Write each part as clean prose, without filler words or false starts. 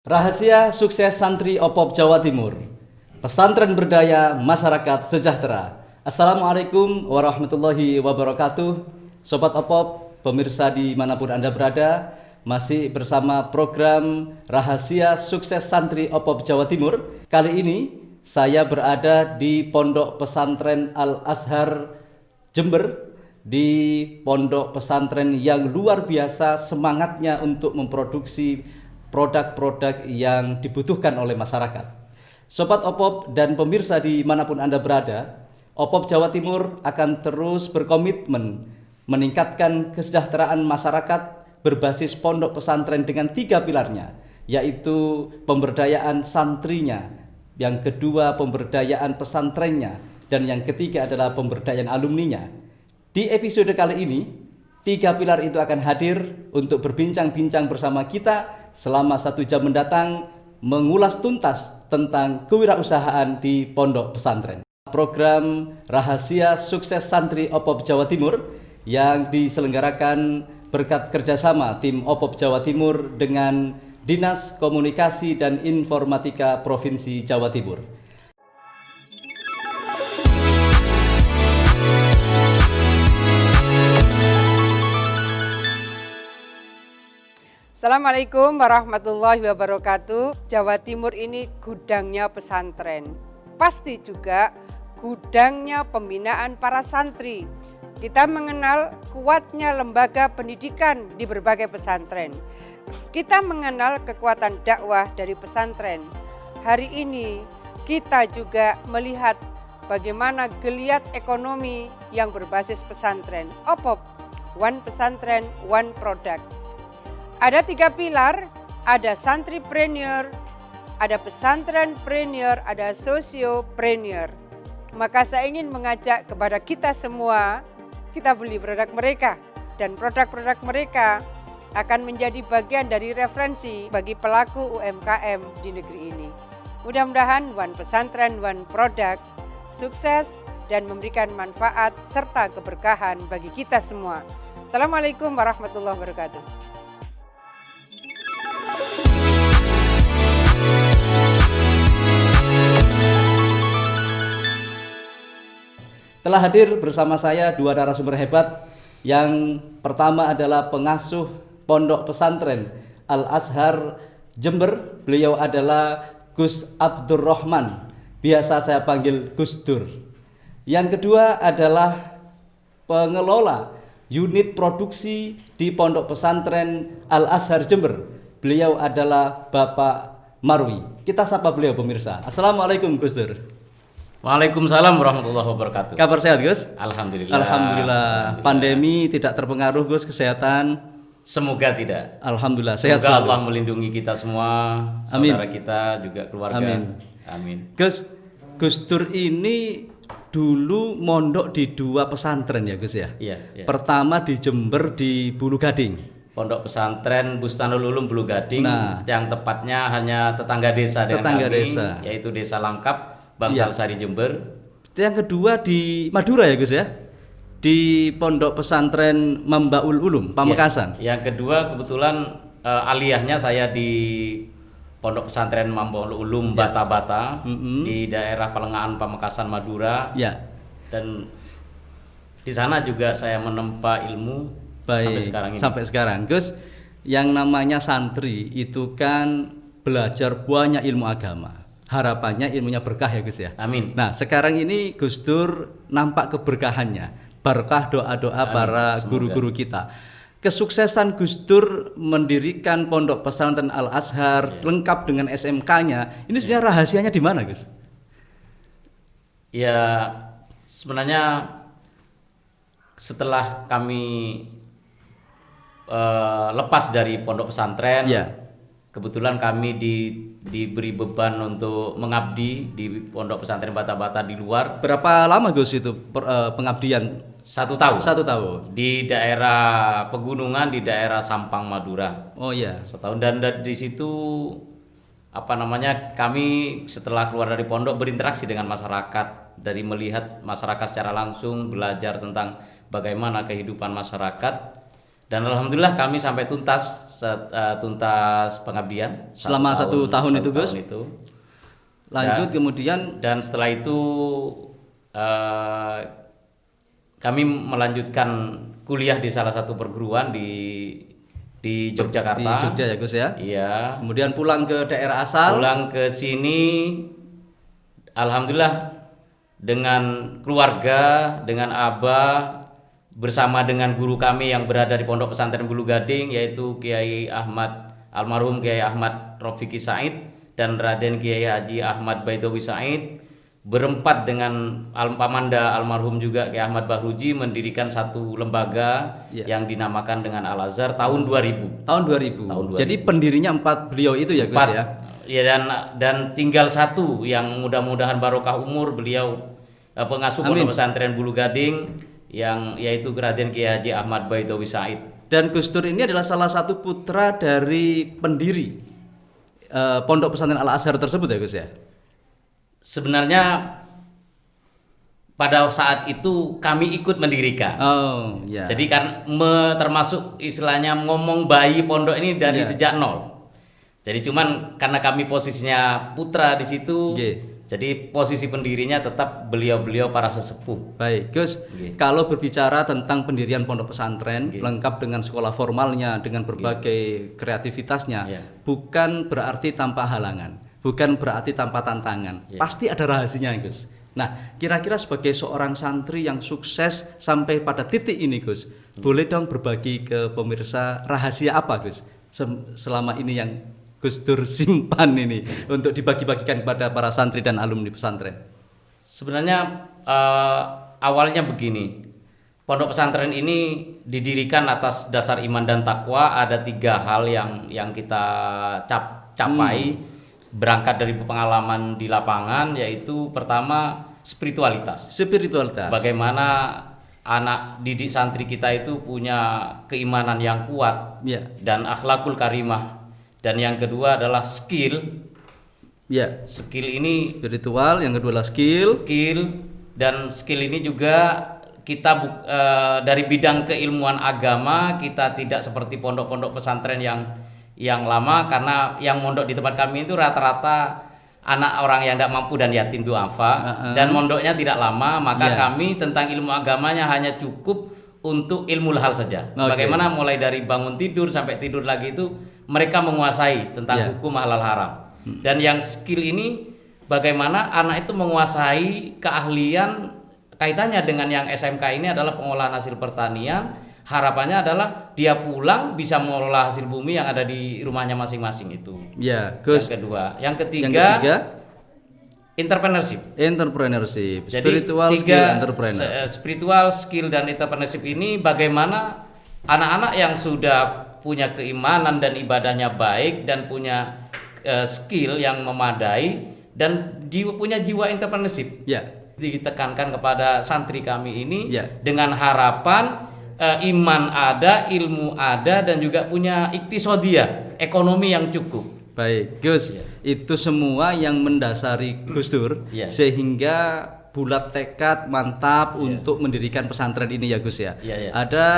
Rahasia sukses santri OPOP Jawa Timur. Pesantren berdaya, masyarakat sejahtera. Assalamualaikum warahmatullahi wabarakatuh. Sobat OPOP, pemirsa dimanapun Anda berada, masih bersama program Rahasia Sukses Santri OPOP Jawa Timur. Kali ini saya berada di Pondok Pesantren Al-Azhar Jember, di pondok pesantren yang luar biasa semangatnya untuk memproduksi produk-produk yang dibutuhkan oleh masyarakat. Sobat OPOP dan pemirsa dimanapun Anda berada, OPOP Jawa Timur akan terus berkomitmen meningkatkan kesejahteraan masyarakat berbasis pondok pesantren dengan 3 pilarnya, yaitu pemberdayaan santrinya, yang kedua pemberdayaan pesantrennya, dan yang ketiga adalah pemberdayaan alumninya. Di episode kali ini, 3 pilar itu akan hadir untuk berbincang-bincang bersama kita selama 1 jam mendatang, mengulas tuntas tentang kewirausahaan di pondok pesantren. Program Rahasia Sukses Santri OPOP Jawa Timur yang diselenggarakan berkat kerjasama tim OPOP Jawa Timur dengan Dinas Komunikasi dan Informatika Provinsi Jawa Timur. Assalamualaikum warahmatullahi wabarakatuh. Jawa Timur ini gudangnya pesantren. Pasti juga gudangnya pembinaan para santri. Kita mengenal kuatnya lembaga pendidikan di berbagai pesantren. Kita mengenal kekuatan dakwah dari pesantren. Hari ini kita juga melihat bagaimana geliat ekonomi yang berbasis pesantren. OPOP, One Pesantren, One Product. Ada 3 pilar, ada santripreneur, ada pesantrenpreneur, ada sosiopreneur. Maka saya ingin mengajak kepada kita semua, kita beli produk mereka, dan produk-produk mereka akan menjadi bagian dari referensi bagi pelaku UMKM di negeri ini. Mudah-mudahan One Pesantren, One Product sukses dan memberikan manfaat serta keberkahan bagi kita semua. Assalamualaikum warahmatullahi wabarakatuh. Telah hadir bersama saya 2 narasumber hebat. Yang pertama adalah pengasuh Pondok Pesantren Al-Azhar Jember. Beliau adalah Gus Abdurrahman, biasa saya panggil Gus Dur. Yang kedua adalah pengelola unit produksi di Pondok Pesantren Al-Azhar Jember. Beliau adalah Bapak Marwi. Kita sapa beliau pemirsa. Assalamualaikum Gus Dur. Waalaikumsalam warahmatullahi wabarakatuh. Kabar sehat Gus? Alhamdulillah. Alhamdulillah. Pandemi tidak terpengaruh Gus, kesehatan? Semoga tidak. Alhamdulillah sehat Semoga selalu. Allah melindungi kita semua, Amin. saudara kita juga keluarga. Amin. Amin. Gus Dur ini dulu mondok di 2 pesantren ya Gus ya? Iya. Pertama di Jember di Bulu Gading. Pondok Pesantren Bustanul Ulum Bulu Gading, Nah. yang tepatnya hanya tetangga desa dengan Tetangga kami, desa. yaitu Desa Langkap, Bangsal Sari Jember. Yang kedua di Madura ya Gus ya? Di Pondok Pesantren Mambaul Ulum Pamekasan. Ya. Yang kedua kebetulan aliyahnya saya di Pondok Pesantren Mambaul Ulum Bata-Bata di daerah Palengahan Pamekasan Madura. Ya. Dan di sana juga saya menempa ilmu. Baik, sampai sekarang ini. Sampai sekarang Gus, yang namanya santri itu kan belajar banyak ilmu agama. Harapannya ilmunya berkah ya Gus ya. Amin. Nah sekarang ini Gus Dur nampak keberkahannya, berkah doa-doa para guru-guru kita. Kesuksesan Gus Dur mendirikan Pondok Pesantren Al-Azhar lengkap dengan SMK-nya, ini sebenarnya rahasianya di mana Gus? Ya sebenarnya setelah kami lepas dari pondok pesantren, kebetulan kami diberi beban untuk mengabdi di Pondok Pesantren Bata-Bata di luar. Berapa lama Gus itu pengabdian? 1 tahun. 1 tahun. Di daerah pegunungan, di daerah Sampang Madura. Oh iya. 1 tahun, dan di situ kami setelah keluar dari pondok berinteraksi dengan masyarakat, dari melihat masyarakat secara langsung, belajar tentang bagaimana kehidupan masyarakat, dan alhamdulillah kami sampai tuntas tuntas pengabdian Selama satu tahun itu, Gus? Lanjut kemudian dan setelah itu kami melanjutkan kuliah di salah satu perguruan di Yogyakarta. Di Jogja ya Gus ya. Iya. Kemudian pulang ke daerah asal. Pulang ke sini, alhamdulillah dengan keluarga, dengan abah, bersama dengan guru kami yang berada di Pondok Pesantren Bulu Gading, yaitu Kiai Ahmad almarhum Kiai Ahmad Rofiki Said dan Raden Kiai Haji Ahmad Baidowi Said, berempat dengan Pamanda almarhum juga Kiai Ahmad Bahruji mendirikan satu lembaga yang dinamakan dengan Al Azhar tahun 2000. Tahun 2000. Jadi pendirinya 4 beliau itu ya Gus ya. Ya, dan tinggal satu yang mudah-mudahan barokah umur beliau, pengasuh Pondok Pesantren Bulu Gading, yang yaitu Raden Kiai Haji Ahmad Baidowi Said. Dan Gus Dur ini adalah salah satu putra dari pendiri Pondok Pesantren Al Azhar tersebut ya Gus ya. Sebenarnya pada saat itu kami ikut mendirikan. Oh, ya. Jadi kan termasuk istilahnya ngomong bayi pondok ini dari sejak nol. Jadi cuman karena kami posisinya putra di situ, jadi posisi pendirinya tetap beliau-beliau para sesepuh. Baik, Gus. Kalau berbicara tentang pendirian pondok pesantren, lengkap dengan sekolah formalnya, dengan berbagai kreativitasnya, bukan berarti tanpa halangan, bukan berarti tanpa tantangan. Pasti ada rahasianya, Gus. Nah, kira-kira sebagai seorang santri yang sukses sampai pada titik ini, Gus, boleh dong berbagi ke pemirsa rahasia apa, Gus? Selama ini yang Gus Dur simpan ini untuk dibagi-bagikan kepada para santri dan alumni pesantren. Sebenarnya awalnya begini, pondok pesantren ini didirikan atas dasar iman dan takwa. Ada 3 hal yang kita capai berangkat dari pengalaman di lapangan, yaitu pertama spiritualitas. Bagaimana anak didik santri kita itu punya keimanan yang kuat dan akhlakul karimah. Dan yang kedua adalah skill. Skill ini spiritual, yang kedua adalah skill. Dan skill ini juga kita dari bidang keilmuan agama, kita tidak seperti pondok-pondok pesantren yang lama, karena yang mondok di tempat kami itu rata-rata anak orang yang tidak mampu dan yatim duafa, dan mondoknya tidak lama, maka kami tentang ilmu agamanya hanya cukup untuk ilmu hal saja. Bagaimana mulai dari bangun tidur sampai tidur lagi itu mereka menguasai tentang hukum halal haram. Dan yang skill ini bagaimana anak itu menguasai keahlian kaitannya dengan yang SMK ini adalah pengolahan hasil pertanian. Harapannya adalah dia pulang bisa mengelola hasil bumi yang ada di rumahnya masing-masing itu. Gus. Yang kedua, yang ketiga entrepreneurship. Jadi Spiritual, skill, entrepreneur. Spiritual, skill, dan entrepreneurship ini bagaimana anak-anak yang sudah punya keimanan dan ibadahnya baik dan punya skill yang memadai dan punya jiwa entrepreneurship. Ditekankan kepada santri kami ini dengan harapan iman ada, ilmu ada, dan juga punya iktisodiyah, ekonomi yang cukup. Baik, Gus. Itu semua yang mendasari Gus Dur sehingga bulat tekad mantap untuk mendirikan pesantren ini ya Gus ya. Ada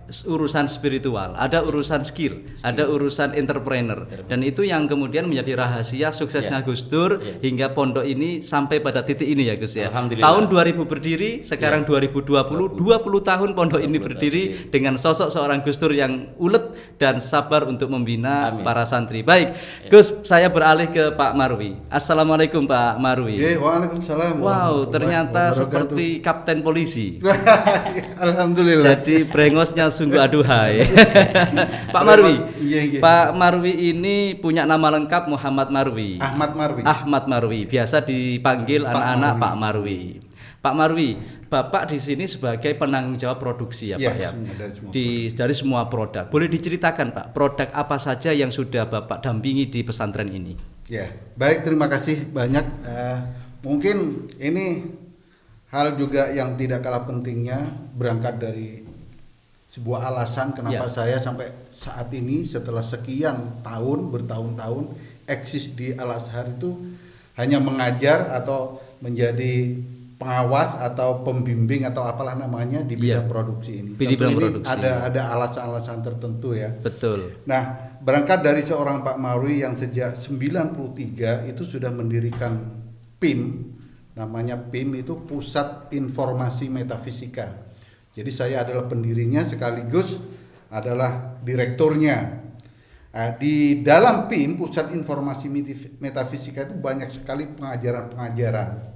urusan spiritual, ada urusan skill, ada urusan entrepreneur, dan itu yang kemudian menjadi rahasia suksesnya Gus Dur hingga pondok ini sampai pada titik ini ya Gus ya. Tahun 2000 berdiri, sekarang 2020, 20 tahun pondok ini berdiri dengan sosok seorang Gus Dur yang ulet dan sabar untuk membina para santri. Baik, Gus, saya beralih ke Pak Marwi. Assalamualaikum Pak Marwi. Waalaikumsalam. Wow, ternyata seperti kapten polisi. Alhamdulillah. Jadi brengosnya sungguh aduhai. Pak Marwi. Pak Marwi ini punya nama lengkap Muhammad Marwi. Ahmad Marwi. Biasa dipanggil anak-anak Pak Marwi. Pak Marwi, Bapak di sini sebagai penanggung jawab produksi ya Pak ya. Dari semua produk. Boleh diceritakan Pak, produk apa saja yang sudah Bapak dampingi di pesantren ini? Ya, baik, terima kasih banyak. Mungkin ini hal juga yang tidak kalah pentingnya berangkat dari sebuah alasan kenapa saya sampai saat ini setelah sekian tahun, bertahun-tahun eksis di Al Azhar itu hanya mengajar atau menjadi pengawas atau pembimbing atau apalah namanya di bidang produksi ini. Di bidang Tentu ini produksi. ada alasan-alasan tertentu ya. Betul. Nah, berangkat dari seorang Pak Marwi yang sejak 93 itu sudah mendirikan PIM, namanya PIM itu Pusat Informasi Metafisika. Jadi saya adalah pendirinya sekaligus adalah direkturnya. Nah, di dalam PIM Pusat Informasi Metafisika itu banyak sekali pengajaran-pengajaran.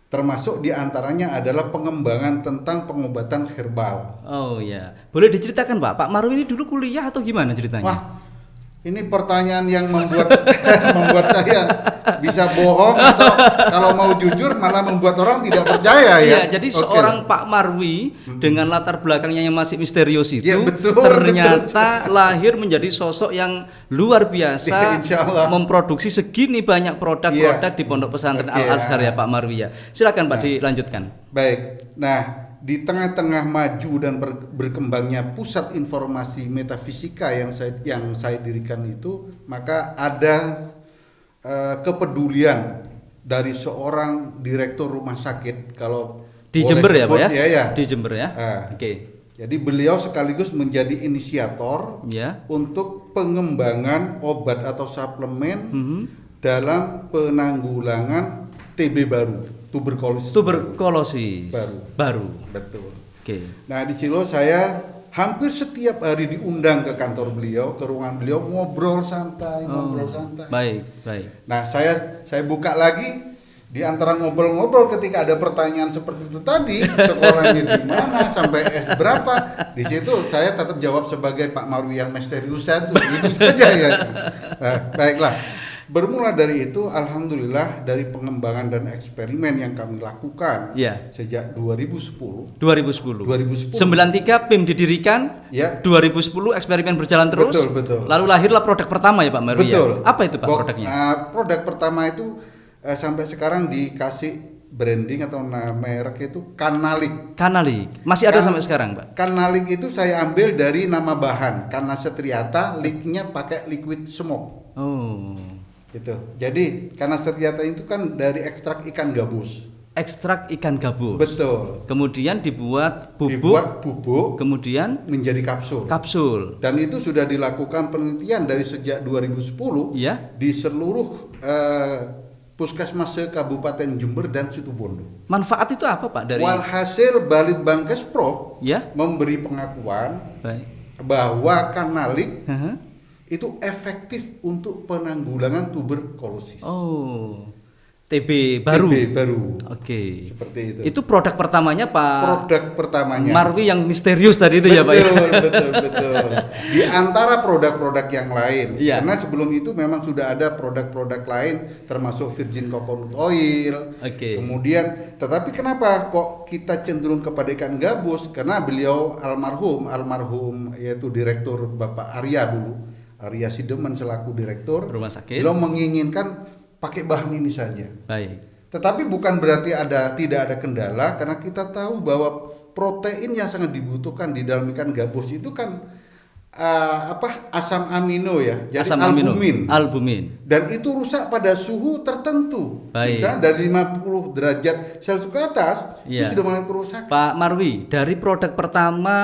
Termasuk diantaranya adalah pengembangan tentang pengobatan herbal. Oh ya, boleh diceritakan Pak Marwi ini dulu kuliah atau gimana ceritanya? Wah, ini pertanyaan yang membuat membuat saya bisa bohong atau kalau mau jujur malah membuat orang tidak percaya ya. Iya, jadi Oke. seorang Pak Marwi dengan latar belakangnya yang masih misterius itu Ya, betul, ternyata lahir menjadi sosok yang luar biasa, Ya, insya Allah. memproduksi segini banyak produk-produk di Pondok Pesantren Oke, Al-Azhar ya. ya Pak Marwi ya. Silakan Pak dilanjutkan. Baik. Nah, di tengah-tengah maju dan berkembangnya pusat informasi metafisika yang saya dirikan itu, maka ada kepedulian dari seorang direktur rumah sakit, kalau Di boleh Jember ya Pak sebut, ya? Di Jember ya. Oke. Jadi beliau sekaligus menjadi inisiator Ya. untuk pengembangan obat atau suplemen Mhm. dalam penanggulangan TB baru, tuberkulosis. Tuberkulosis baru. Betul. Oke. Nah, di Silo saya hampir setiap hari diundang ke kantor beliau, ke ruangan beliau, ngobrol santai. Baik, baik. Nah, saya buka lagi di antara ngobrol-ngobrol ketika ada pertanyaan seperti itu tadi, sekolahnya di mana, sampai S berapa. Di situ saya tetap jawab sebagai Pak Marwi yang misterius satu, itu saja ya. Nah, baiklah. Bermula dari itu, alhamdulillah dari pengembangan dan eksperimen yang kami lakukan Ya. sejak 2010. 2010. 2010. 93 PIM didirikan. Ya. 2010 eksperimen berjalan terus. Betul. Lalu lahirlah produk pertama ya Pak Marwi. Betul. Ya? Apa itu Pak produknya? Produk pertama itu sampai sekarang dikasih branding atau merek itu Kanalik. Kanalik. Masih ada sampai sekarang, Pak? Kanalik itu saya ambil dari nama bahan, Canasetriata, liquidnya pakai liquid smoke. Oh. Gitu. Jadi Canasetriata itu kan dari ekstrak ikan gabus. Ekstrak ikan gabus. Betul. Kemudian dibuat Dibuat bubuk, bubuk kemudian menjadi kapsul. kapsul. Dan itu sudah dilakukan penelitian dari sejak 2010 Ya. di seluruh puskesmas Kabupaten Jember dan Situbondo. Manfaat itu apa Pak dari? Walhasil Balitbangkes Prov Ya. memberi pengakuan Baik. bahwa Kanalik Haha. itu efektif untuk penanggulangan tuberkulosis. Oh. TB baru. TB baru. Oke. Seperti itu. Itu produk pertamanya Pak Produk pertamanya. Marwi yang misterius tadi itu ya Pak. Betul. Di antara produk-produk yang lain. Iya. Karena sebelum itu memang sudah ada produk-produk lain termasuk virgin coconut oil. Oke. Kemudian, tetapi kenapa kok kita cenderung kepada ikan gabus? Karena beliau almarhum yaitu direktur Bapak Arya dulu. Arya Sidemen selaku direktur Rumah sakit. beliau menginginkan pakai bahan ini saja. Baik. Tetapi bukan berarti tidak ada kendala, karena kita tahu bahwa protein yang sangat dibutuhkan di dalam ikan gabus itu kan asam amino ya, jadi Asam amino. albumin. Albumin. Dan itu rusak pada suhu tertentu. Baik. Bisa dari 50 derajat Celcius ke atas Iya. itu sudah mulai kerusakan. Pak Marwi, dari produk pertama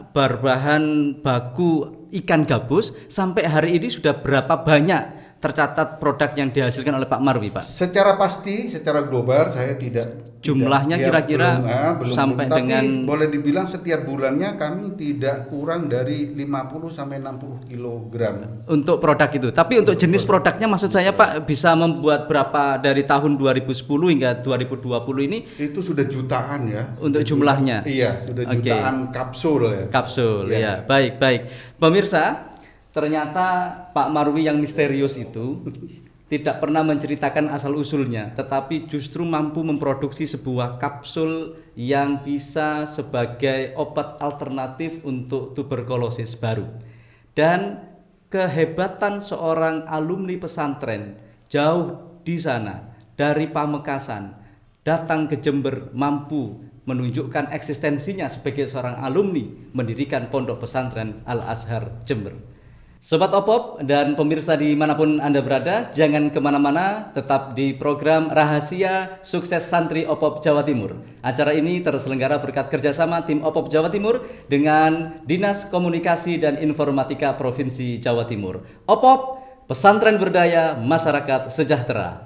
berbahan baku ikan gabus sampai hari ini sudah berapa banyak tercatat produk yang dihasilkan oleh Pak Marwi, Pak? Secara pasti, secara global saya tidak Jumlahnya kira-kira belum, sampai tapi dengan boleh dibilang setiap bulannya kami tidak kurang dari 50 sampai 60 kilogram. untuk produk itu. Tapi untuk jenis produknya maksud saya Pak bisa membuat berapa dari tahun 2010 hingga 2020 ini Itu sudah jutaan ya. untuk jumlahnya? Iya, sudah Oke. jutaan kapsul ya. Kapsul, Iya. ya. Baik. Pemirsa, ternyata Pak Marwi yang misterius itu tidak pernah menceritakan asal-usulnya, tetapi justru mampu memproduksi sebuah kapsul yang bisa sebagai obat alternatif untuk tuberkulosis baru. Dan kehebatan seorang alumni pesantren jauh di sana dari Pamekasan datang ke Jember mampu menunjukkan eksistensinya sebagai seorang alumni mendirikan Pondok Pesantren Al-Azhar Jember. Sobat Opop dan pemirsa dimanapun Anda berada, jangan kemana-mana, tetap di program Rahasia Sukses Santri Opop Jawa Timur. Acara ini terselenggara berkat kerjasama tim Opop Jawa Timur dengan Dinas Komunikasi dan Informatika Provinsi Jawa Timur. Opop, pesantren berdaya, masyarakat sejahtera.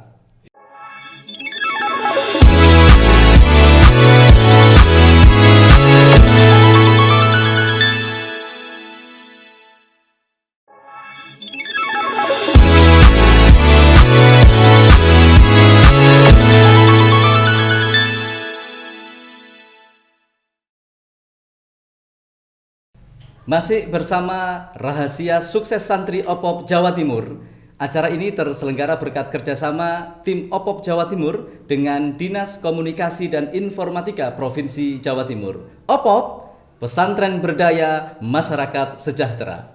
Masih bersama Rahasia Sukses Santri Opop Jawa Timur. Acara ini terselenggara berkat kerjasama tim Opop Jawa Timur dengan Dinas Komunikasi dan Informatika Provinsi Jawa Timur. Opop, pesantren berdaya, masyarakat sejahtera.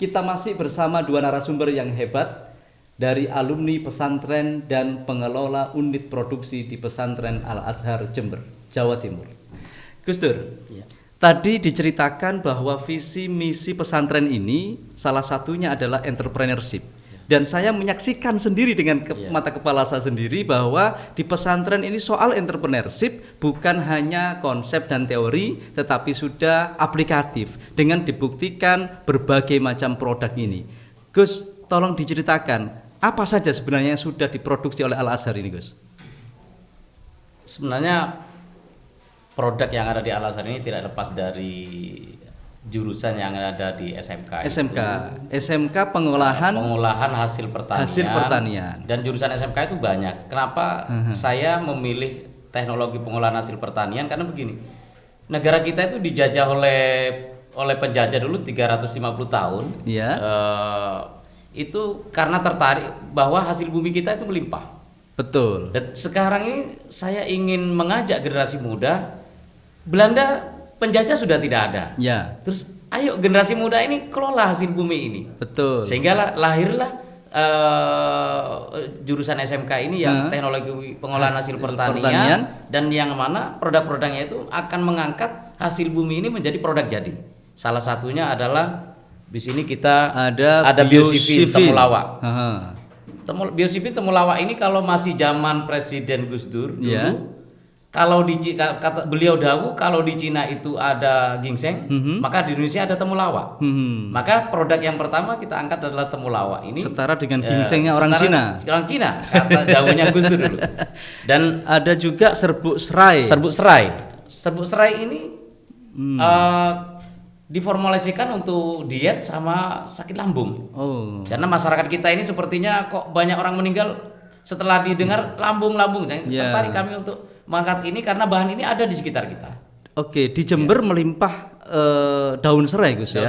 Kita masih bersama dua narasumber yang hebat dari alumni pesantren dan pengelola unit produksi di Pesantren Al-Azhar Jember, Jawa Timur. Gus Dur, tadi diceritakan bahwa visi misi pesantren ini salah satunya adalah entrepreneurship. Dan saya menyaksikan sendiri dengan mata kepala saya sendiri bahwa di pesantren ini soal entrepreneurship bukan hanya konsep dan teori, tetapi sudah aplikatif dengan dibuktikan berbagai macam produk ini. Gus, tolong diceritakan apa saja sebenarnya yang sudah diproduksi oleh Al-Azhar ini, Gus? Sebenarnya produk yang ada di Al-Azhar ini tidak lepas dari jurusan yang ada di SMK. SMK pengolahan hasil pertanian. Dan jurusan SMK itu banyak. Kenapa saya memilih teknologi pengolahan hasil pertanian? Karena begini, negara kita itu dijajah oleh penjajah dulu 350 tahun. Iya. Itu karena tertarik bahwa hasil bumi kita itu melimpah. Betul. Dan sekarang ini saya ingin mengajak generasi muda. Belanda penjajah sudah tidak ada. Ya. Terus ayo generasi muda ini kelola hasil bumi ini. Betul. Sehingga lahirlah jurusan SMK ini yang teknologi pengolahan hasil pertanian dan yang mana produk-produknya itu akan mengangkat hasil bumi ini menjadi produk jadi. Salah satunya adalah di sini kita ada biosifin temulawak. Biosifin temulawak ini kalau masih zaman Presiden Gus Dur dulu, kalau kata beliau dahulu kalau di Cina itu ada ginseng, maka di Indonesia ada temulawak. Maka produk yang pertama kita angkat adalah temulawak ini. Setara dengan ginsengnya orang Cina. Orang Cina, kata jauhnya Gus Dur dulu. Dan ada juga serbuk serai. Serbuk serai ini diformulasikan untuk diet sama sakit lambung. Karena masyarakat kita ini sepertinya kok banyak orang meninggal setelah didengar lambung-lambung. Tertarik kami untuk mengangkat ini karena bahan ini ada di sekitar kita. Oke, di Jember melimpah daun serai, Gus, ya.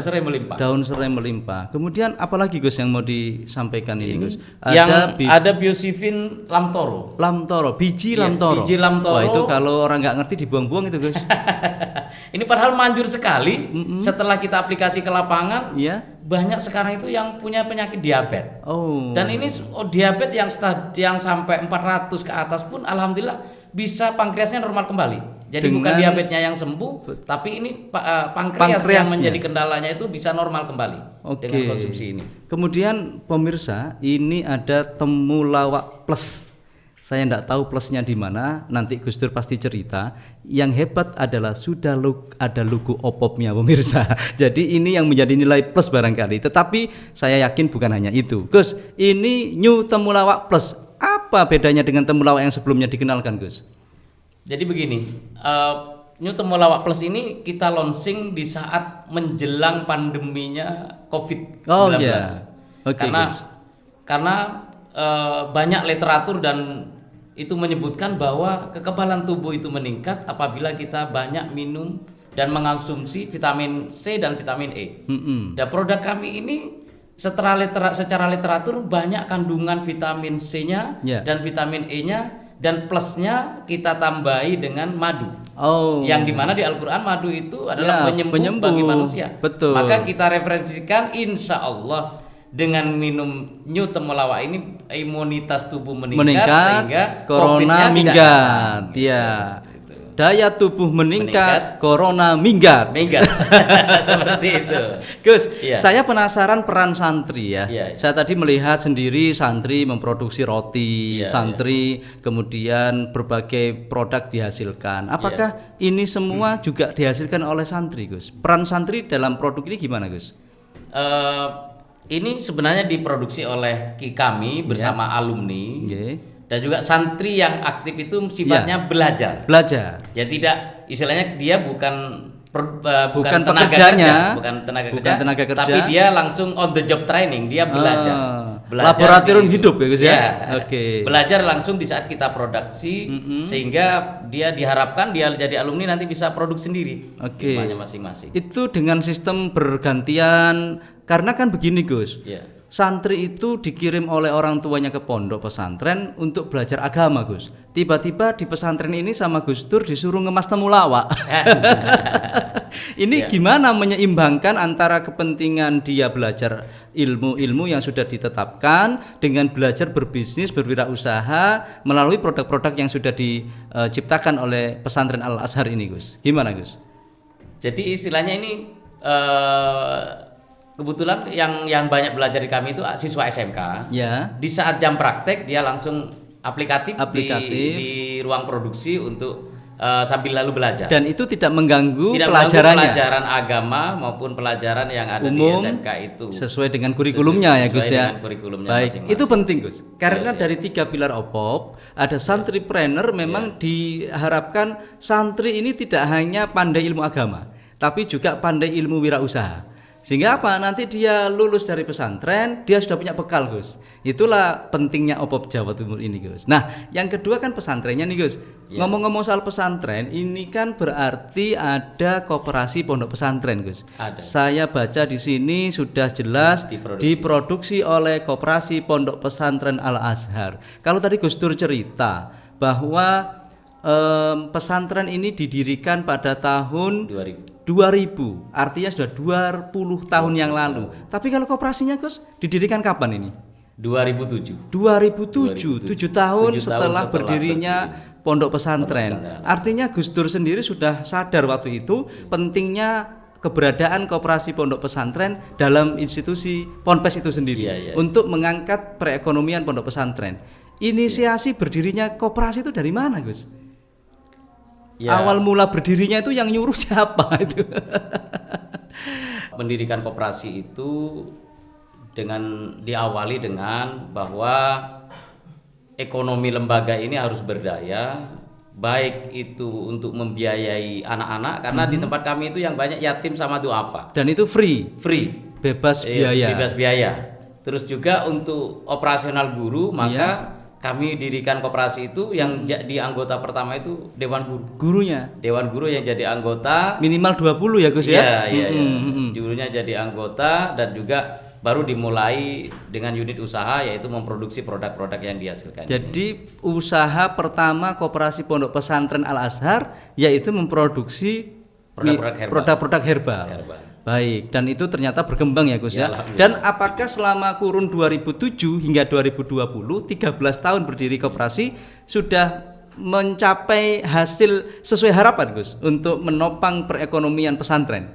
Daun serai melimpah. Kemudian apalagi, Gus, yang mau disampaikan ini, Gus? Ada biosifin lamtoro. Biji lamtoro. Wah, itu kalau orang nggak ngerti dibuang-buang itu, Gus. Ini padahal manjur sekali. Setelah kita aplikasi ke lapangan, banyak sekarang itu yang punya penyakit diabetes. Dan ini diabetes yang sampai 400 ke atas pun alhamdulillah bisa pankreasnya normal kembali. Jadi bukan diabetesnya yang sembuh, tapi ini pankreas yang menjadi kendalanya itu bisa normal kembali dengan konsumsi ini. Kemudian pemirsa, ini ada temulawak plus. Saya tidak tahu plusnya di mana, nanti Gus Dur pasti cerita. Yang hebat adalah sudah ada logo Opopnya, pemirsa. Jadi ini yang menjadi nilai plus barangkali. Tetapi saya yakin bukan hanya itu. Gus, ini New Temulawak Plus. Apa bedanya dengan temulawak yang sebelumnya dikenalkan, Gus? Jadi begini, New Temulawak Plus ini kita launching di saat menjelang pandeminya COVID-19. Karena banyak literatur dan itu menyebutkan bahwa kekebalan tubuh itu meningkat apabila kita banyak minum dan mengonsumsi vitamin C dan vitamin E. Dan produk kami ini secara literatur banyak kandungan vitamin C-nya dan vitamin E-nya. Dan plusnya kita tambahi dengan madu. Yang dimana di Al-Quran madu itu adalah penyembuh bagi manusia. Betul. Maka kita referensikan insya Allah dengan minum New Temulawak ini imunitas tubuh meningkat sehingga corona minggat. Daya tubuh meningkat, corona minggat. Minggat. Seperti itu. Gus, Iya. saya penasaran peran santri ya. Iya, iya. Saya tadi melihat sendiri santri memproduksi roti, Iya, santri kemudian berbagai produk dihasilkan. Apakah Iya. ini semua juga dihasilkan oleh santri, Gus? Peran santri dalam produk ini gimana, Gus? Ini sebenarnya diproduksi oleh kami bersama alumni Nggih. dan juga santri yang aktif itu sifatnya belajar. Belajar. Ya tidak, istilahnya dia bukan Bukan tenaga pekerjanya, kerja, bukan tenaga bukan kerja, tenaga kerja. tapi dia langsung on the job training, dia belajar. Laboratorium di- hidup ya, Gus ya? Iya. Oke. Belajar langsung di saat kita produksi, sehingga dia diharapkan dia jadi alumni nanti bisa produk sendiri. Oke. Ilmunya masing-masing. Itu dengan sistem bergantian, karena kan begini, Gus. Iya. Santri itu dikirim oleh orang tuanya ke pondok pesantren untuk belajar agama, Gus. Tiba-tiba di pesantren ini sama Gus Dur disuruh ngemas temulawak. Ini gimana menyeimbangkan antara kepentingan dia belajar ilmu-ilmu yang sudah ditetapkan dengan belajar berbisnis, berwirausaha melalui produk-produk yang sudah diciptakan oleh pesantren Al Azhar ini, Gus. Gimana, Gus? Jadi istilahnya ini kebetulan yang banyak belajar di kami itu siswa SMK. Ya. Di saat jam praktek dia langsung aplikatif. Aplikatif. Di ruang produksi untuk sambil lalu belajar. Dan itu tidak mengganggu Tidak pelajarannya. mengganggu pelajaran agama maupun pelajaran yang ada Umum, di SMK itu. sesuai dengan kurikulumnya ya, Gus Sesuai ya. dengan kurikulumnya Baik, masing-masing. itu penting, Gus. Karena Iya, dari 3 pilar OPOP, ada santripreneur memang diharapkan santri ini tidak hanya pandai ilmu agama, tapi juga pandai ilmu wirausaha. Sehingga apa? Nanti dia lulus dari pesantren, dia sudah punya bekal, Gus. Itulah pentingnya OPOP Jawa Timur ini, Gus. Nah, yang kedua kan pesantrennya nih, Gus. Ngomong-ngomong soal pesantren, ini kan berarti ada koperasi pondok pesantren, Gus. Ada. Saya baca di sini sudah jelas diproduksi oleh koperasi pondok pesantren Al Azhar. Kalau tadi Gus Dur cerita bahwa pesantren ini didirikan pada tahun 2000, artinya sudah 20 tahun yang lalu. Tapi kalau koperasinya, Gus, didirikan kapan ini? 2007. 2007, 7 tahun 7 tahun setelah setelah berdirinya pondok pesantren. Artinya Gus Dur sendiri sudah sadar waktu itu pentingnya keberadaan koperasi pondok pesantren dalam institusi Ponpes itu sendiri. Iya. Untuk mengangkat perekonomian pondok pesantren. Inisiasi berdirinya koperasi itu dari mana, Gus? Ya. Awal mula berdirinya itu yang nyuruh siapa itu? Mendirikan koperasi itu diawali dengan bahwa ekonomi lembaga ini harus berdaya, baik itu untuk membiayai anak-anak karena di tempat kami itu yang banyak yatim sama duafa. Dan itu free, bebas Iya, biaya. bebas biaya. Terus juga untuk operasional guru, maka kami dirikan koperasi itu yang di anggota pertama itu Dewan Guru. Gurunya Dewan Guru yang jadi anggota minimal 20 ya, Gus ya? Iya. Gurunya jadi anggota dan juga baru dimulai dengan unit usaha yaitu memproduksi produk-produk yang dihasilkan. Jadi usaha pertama koperasi pondok pesantren Al Azhar yaitu memproduksi produk-produk herbal. Baik, dan itu ternyata berkembang ya, Gus ya. Dan apakah selama kurun 2007 hingga 2020, 13 tahun berdiri koperasi sudah mencapai hasil sesuai harapan, Gus, untuk menopang perekonomian pesantren?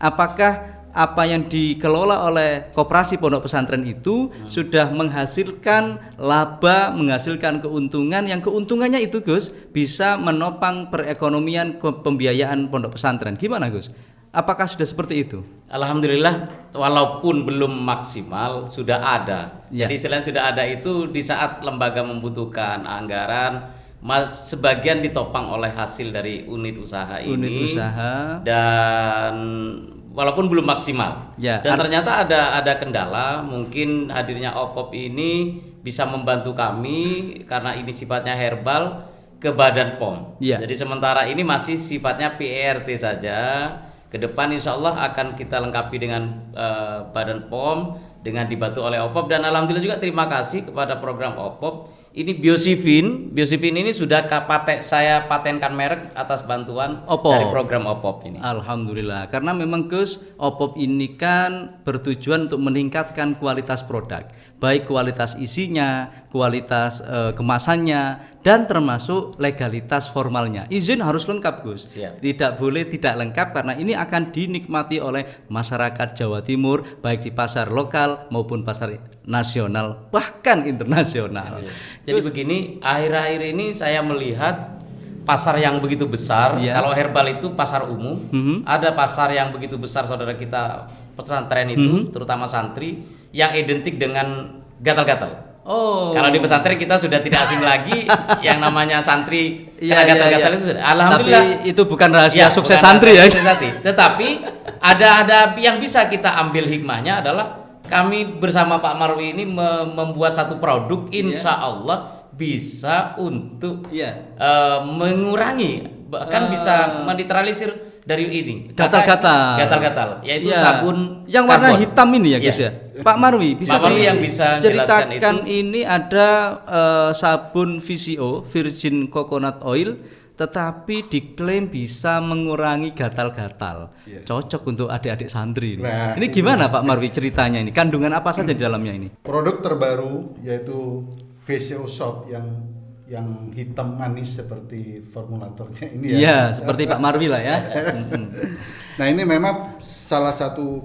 Apakah apa yang dikelola oleh koperasi pondok pesantren itu sudah menghasilkan laba, menghasilkan keuntungan yang keuntungannya itu, Gus, bisa menopang perekonomian pembiayaan pondok pesantren? Gimana, Gus? Apakah sudah seperti itu? Alhamdulillah, walaupun belum maksimal sudah ada. Ya. Jadi istilahnya sudah ada itu di saat lembaga membutuhkan anggaran, sebagian ditopang oleh hasil dari unit usaha ini. Unit usaha. Dan walaupun belum maksimal. Ya, Dan ternyata ada kendala, mungkin hadirnya OPOP ini bisa membantu kami karena ini sifatnya herbal ke Badan POM. Ya. Jadi sementara ini masih sifatnya PERT saja. Ke depan insya Allah akan kita lengkapi dengan Badan POM dengan dibantu oleh OPOP dan alhamdulillah juga terima kasih kepada program OPOP. Ini Biosifin ini sudah saya patenkan merek atas bantuan OPOP. dari program OPOP ini. Alhamdulillah, karena memang, Gus, OPOP ini kan bertujuan untuk meningkatkan kualitas produk. baik kualitas isinya, kualitas kemasannya, dan termasuk legalitas formalnya. Izin harus lengkap, Gus. Siap. Tidak boleh tidak lengkap karena ini akan dinikmati oleh masyarakat Jawa Timur baik di pasar lokal maupun pasar nasional bahkan internasional. Jadi begini, akhir-akhir ini saya melihat pasar yang begitu besar. Iya. Kalau herbal itu pasar umum, ada pasar yang begitu besar saudara kita pesantren itu, terutama santri yang identik dengan gatal-gatal. Oh. Kalau di pesantren kita sudah tidak asing lagi yang namanya santri Iya, kena iya, gatal-gatal iya. itu sudah. Alhamdulillah. Tapi itu bukan rahasia Ya, sukses bukan santri ya. rahasia sukses santri. Tetapi ada yang bisa kita ambil hikmahnya adalah kami bersama Pak Marwi ini membuat satu produk, insya Allah bisa untuk Iya. mengurangi bahkan bisa menetralisir dari ini Gatal-gatal. yaitu Iya. sabun yang warna karbon. hitam ini ya Gus Iya. ya. Pak Marwi bisa Pak Marwi yang bisa menjelaskan ceritakan itu. ini ada sabun VCO Virgin Coconut Oil tetapi diklaim bisa mengurangi gatal-gatal. Iya. Cocok untuk adik-adik santri ini. Nah, Ini gimana Pak Marwi ceritanya ini? Kandungan apa saja di dalamnya ini? Produk terbaru yaitu VCO Soap yang hitam manis seperti formulatornya ini ya. Iya, seperti Pak Marwi lah ya. Nah, ini memang salah satu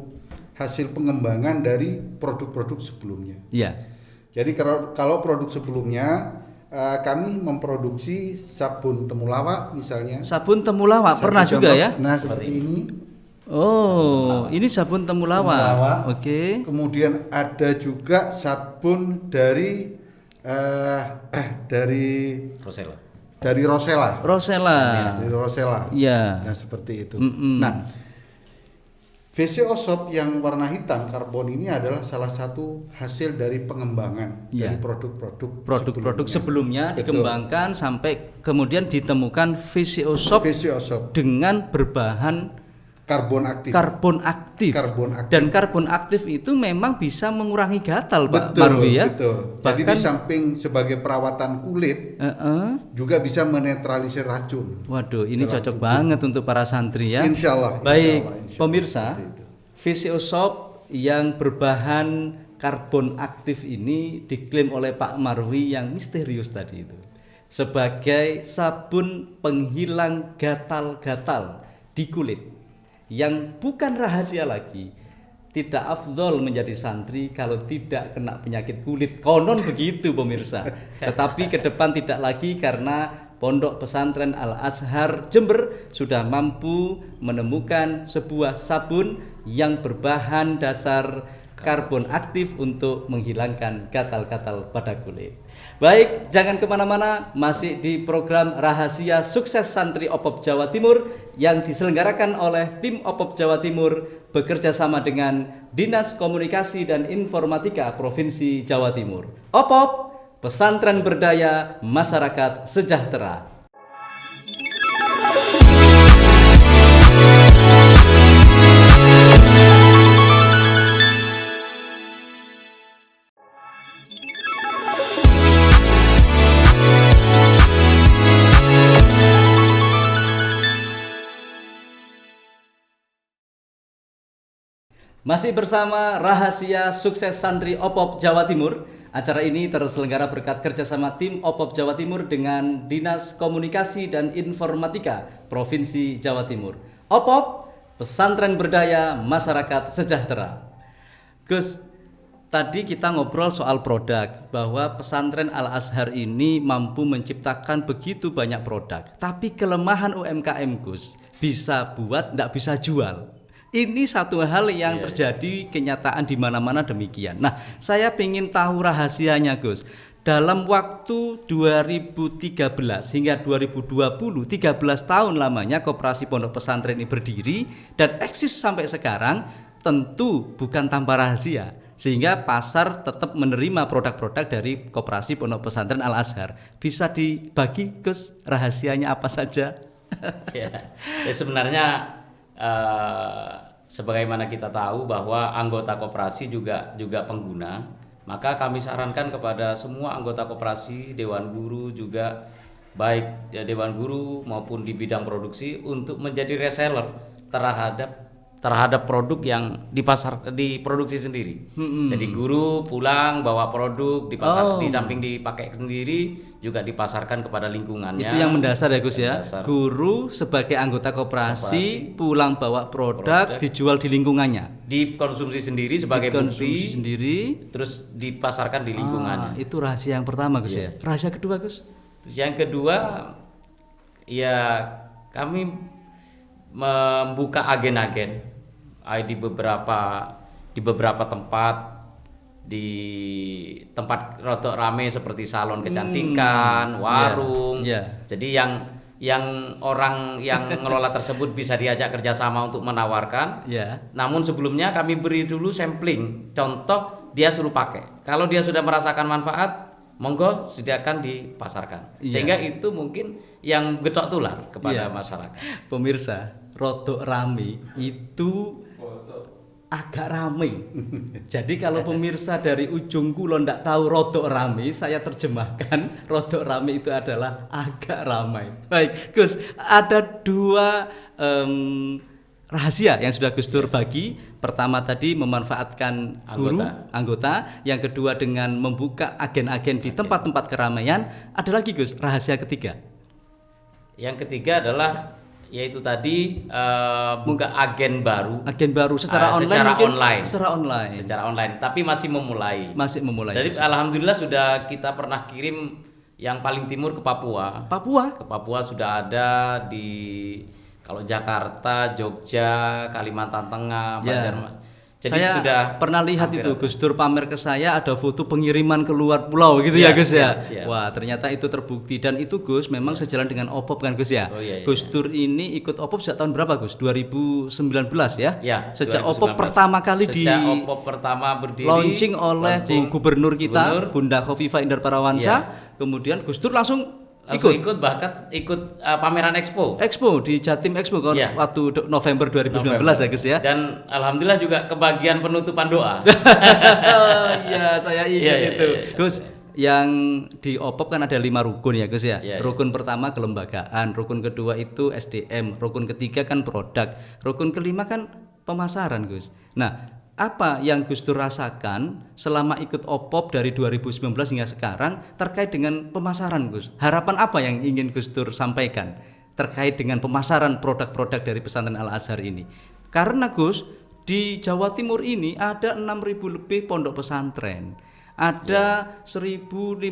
hasil pengembangan dari produk-produk sebelumnya. Iya. Jadi kalau produk sebelumnya kami memproduksi sabun temulawak misalnya. Sabun temulawak Satu pernah juga contoh. ya? Nah, seperti ini. Oh, ini sabun temulawak. Oke. Kemudian ada juga sabun dari Rosella. Rosella. Rosella. Dari Rosella. Iya. Nah, seperti itu. Mm-mm. Nah, VCO Soap yang warna hitam karbon ini adalah salah satu hasil dari pengembangan Iya. dari produk-produk Produk-produk sebelumnya Betul. dikembangkan sampai kemudian ditemukan VCO Soap VCO Soap dengan berbahan karbon aktif. karbon aktif. Karbon aktif. Dan karbon aktif itu memang bisa mengurangi gatal, Pak Betul, Marwi ya. betul. Jadi Bahkan di samping sebagai perawatan kulit juga bisa menetralisir racun. waduh, ini Dalam cocok tubuh. banget untuk para santri ya. Insya Allah. Baik, insya Allah, pemirsa, seperti itu. VCO Soap yang berbahan karbon aktif ini diklaim oleh Pak Marwi yang misterius tadi itu sebagai sabun penghilang gatal-gatal di kulit yang bukan rahasia lagi. Tidak afdol menjadi santri kalau tidak kena penyakit kulit. Konon begitu pemirsa. Tetapi ke depan tidak lagi karena Pondok Pesantren Al-Azhar Jember sudah mampu menemukan sebuah sabun yang berbahan dasar karbon aktif untuk menghilangkan gatal-gatal pada kulit. Baik, jangan kemana-mana, masih di program Rahasia Sukses Santri OPOP Jawa Timur yang diselenggarakan oleh tim OPOP Jawa Timur bekerja sama dengan Dinas Komunikasi dan Informatika Provinsi Jawa Timur. OPOP, Pesantren Berdaya Masyarakat Sejahtera. Masih bersama Rahasia Sukses Santri OPOP Jawa Timur. Acara ini terselenggara berkat kerjasama tim OPOP Jawa Timur dengan Dinas Komunikasi dan Informatika Provinsi Jawa Timur. OPOP, Pesantren Berdaya Masyarakat Sejahtera. Gus, tadi kita ngobrol soal produk, bahwa pesantren Al-Azhar ini mampu menciptakan begitu banyak produk. Tapi kelemahan UMKM, Gus, bisa buat, nggak bisa jual. Ini satu hal yang terjadi kenyataan di mana-mana demikian. Nah, saya ingin tahu rahasianya, Gus. Dalam waktu 2013 hingga 2020, 13 tahun lamanya Koperasi Pondok Pesantren ini berdiri dan eksis sampai sekarang, tentu bukan tanpa rahasia. Sehingga pasar tetap menerima produk-produk dari Koperasi Pondok Pesantren Al-Azhar. Bisa dibagi, Gus, rahasianya apa saja? Ya, sebenarnya sebagaimana kita tahu bahwa anggota koperasi juga pengguna, maka kami sarankan kepada semua anggota koperasi, dewan guru juga, baik ya dewan guru maupun di bidang produksi, untuk menjadi reseller terhadap terhadap produk yang diproduksi sendiri. Jadi guru pulang bawa produk di samping dipakai sendiri juga dipasarkan kepada lingkungannya. Itu yang mendasar ya Gus ya. Mendasar. Guru sebagai anggota koperasi pulang bawa produk dijual di lingkungannya. Dikonsumsi sendiri sebagai Dikonsumsi bukti, sendiri. terus dipasarkan di lingkungannya. Itu rahasia yang pertama Gus ya. Rahasia kedua Gus? Terus yang kedua ya kami membuka agen-agen di beberapa tempat, di tempat rotok rame seperti salon kecantikan, warung. Jadi yang orang yang ngelola tersebut bisa diajak kerjasama untuk menawarkan. Namun sebelumnya kami beri dulu sampling, contoh dia suruh pakai. Kalau dia sudah merasakan manfaat, monggo sediakan dipasarkan. Sehingga itu mungkin yang getok tular kepada masyarakat. Pemirsa, rodok rame itu agak rame. Jadi kalau pemirsa dari ujung kulon ndak tahu rodok rame, saya terjemahkan rodok rame itu adalah agak ramai. Baik, Gus, ada dua rahasia yang sudah Gus Dur bagi. Pertama tadi memanfaatkan guru anggota, yang kedua dengan membuka agen-agen di tempat-tempat keramaian. Ada lagi Gus, rahasia ketiga. Yang ketiga adalah yaitu tadi buka agen baru secara online, tapi masih memulai. Jadi Gus. alhamdulillah sudah kita pernah kirim yang paling timur ke Papua. Ke Papua sudah ada di kalau Jakarta, Jogja, Kalimantan Tengah, Banjarmasin. Jadi saya sudah pernah lihat itu Gus Dur pamer ke saya ada foto pengiriman keluar pulau gitu ya Gus ya. Wah, ternyata itu terbukti dan itu Gus memang sejalan dengan OPOP kan Gus ya. Gus Dur ini ikut OPOP sejak tahun berapa Gus? 2019 ya? Sejak 2019. OPOP pertama kali OPOP pertama berdiri launching oleh Gubernur kita Bunda Khofifah Indar Parawansa. Kemudian Gus Dur langsung ikut pameran Expo di Jatim Expo waktu November 2019 ya Gus ya. Dan alhamdulillah juga kebagian penutupan doa. Iya, saya ingat itu. Gus, yang di OPOP kan ada 5 rukun ya Gus ya. Rukun pertama kelembagaan, rukun kedua itu SDM, rukun ketiga kan produk, rukun kelima kan pemasaran Gus. Nah, apa yang Gus Dur rasakan selama ikut OPOP dari 2019 hingga sekarang terkait dengan pemasaran Gus? Harapan apa yang ingin Gus Dur sampaikan terkait dengan pemasaran produk-produk dari pesantren Al-Azhar ini? Karena Gus, di Jawa Timur ini ada 6.000 lebih pondok pesantren, ada 1.500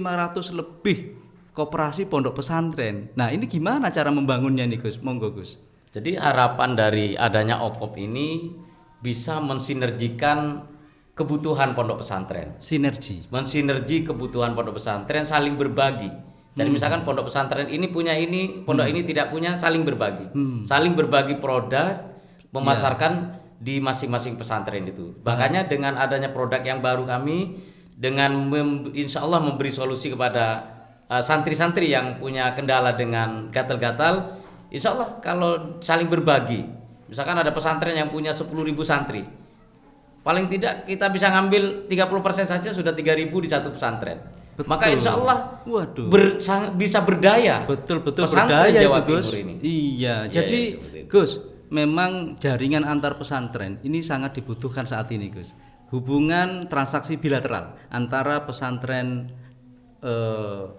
lebih koperasi pondok pesantren. Nah, ini gimana cara membangunnya nih Gus? Monggo Gus. Jadi harapan dari adanya OPOP ini bisa mensinergikan kebutuhan pondok pesantren. Mensinergi kebutuhan pondok pesantren, saling berbagi. Jadi misalkan pondok pesantren ini punya ini, pondok ini tidak punya, saling berbagi. Saling berbagi produk, memasarkan di masing-masing pesantren itu. Makanya dengan adanya produk yang baru kami, dengan insya Allah memberi solusi kepada santri-santri yang punya kendala dengan gatal-gatal, insya Allah kalau saling berbagi. Misalkan ada pesantren yang punya 10.000 santri, paling tidak kita bisa ngambil 30% saja sudah 3.000 di satu pesantren. Maka insya Allah bisa berdaya. Betul pesantren berdaya Jawa itu Gus. Timur ini. Iya, jadi Gus, memang jaringan antar pesantren ini sangat dibutuhkan saat ini Gus. Hubungan transaksi bilateral antara pesantren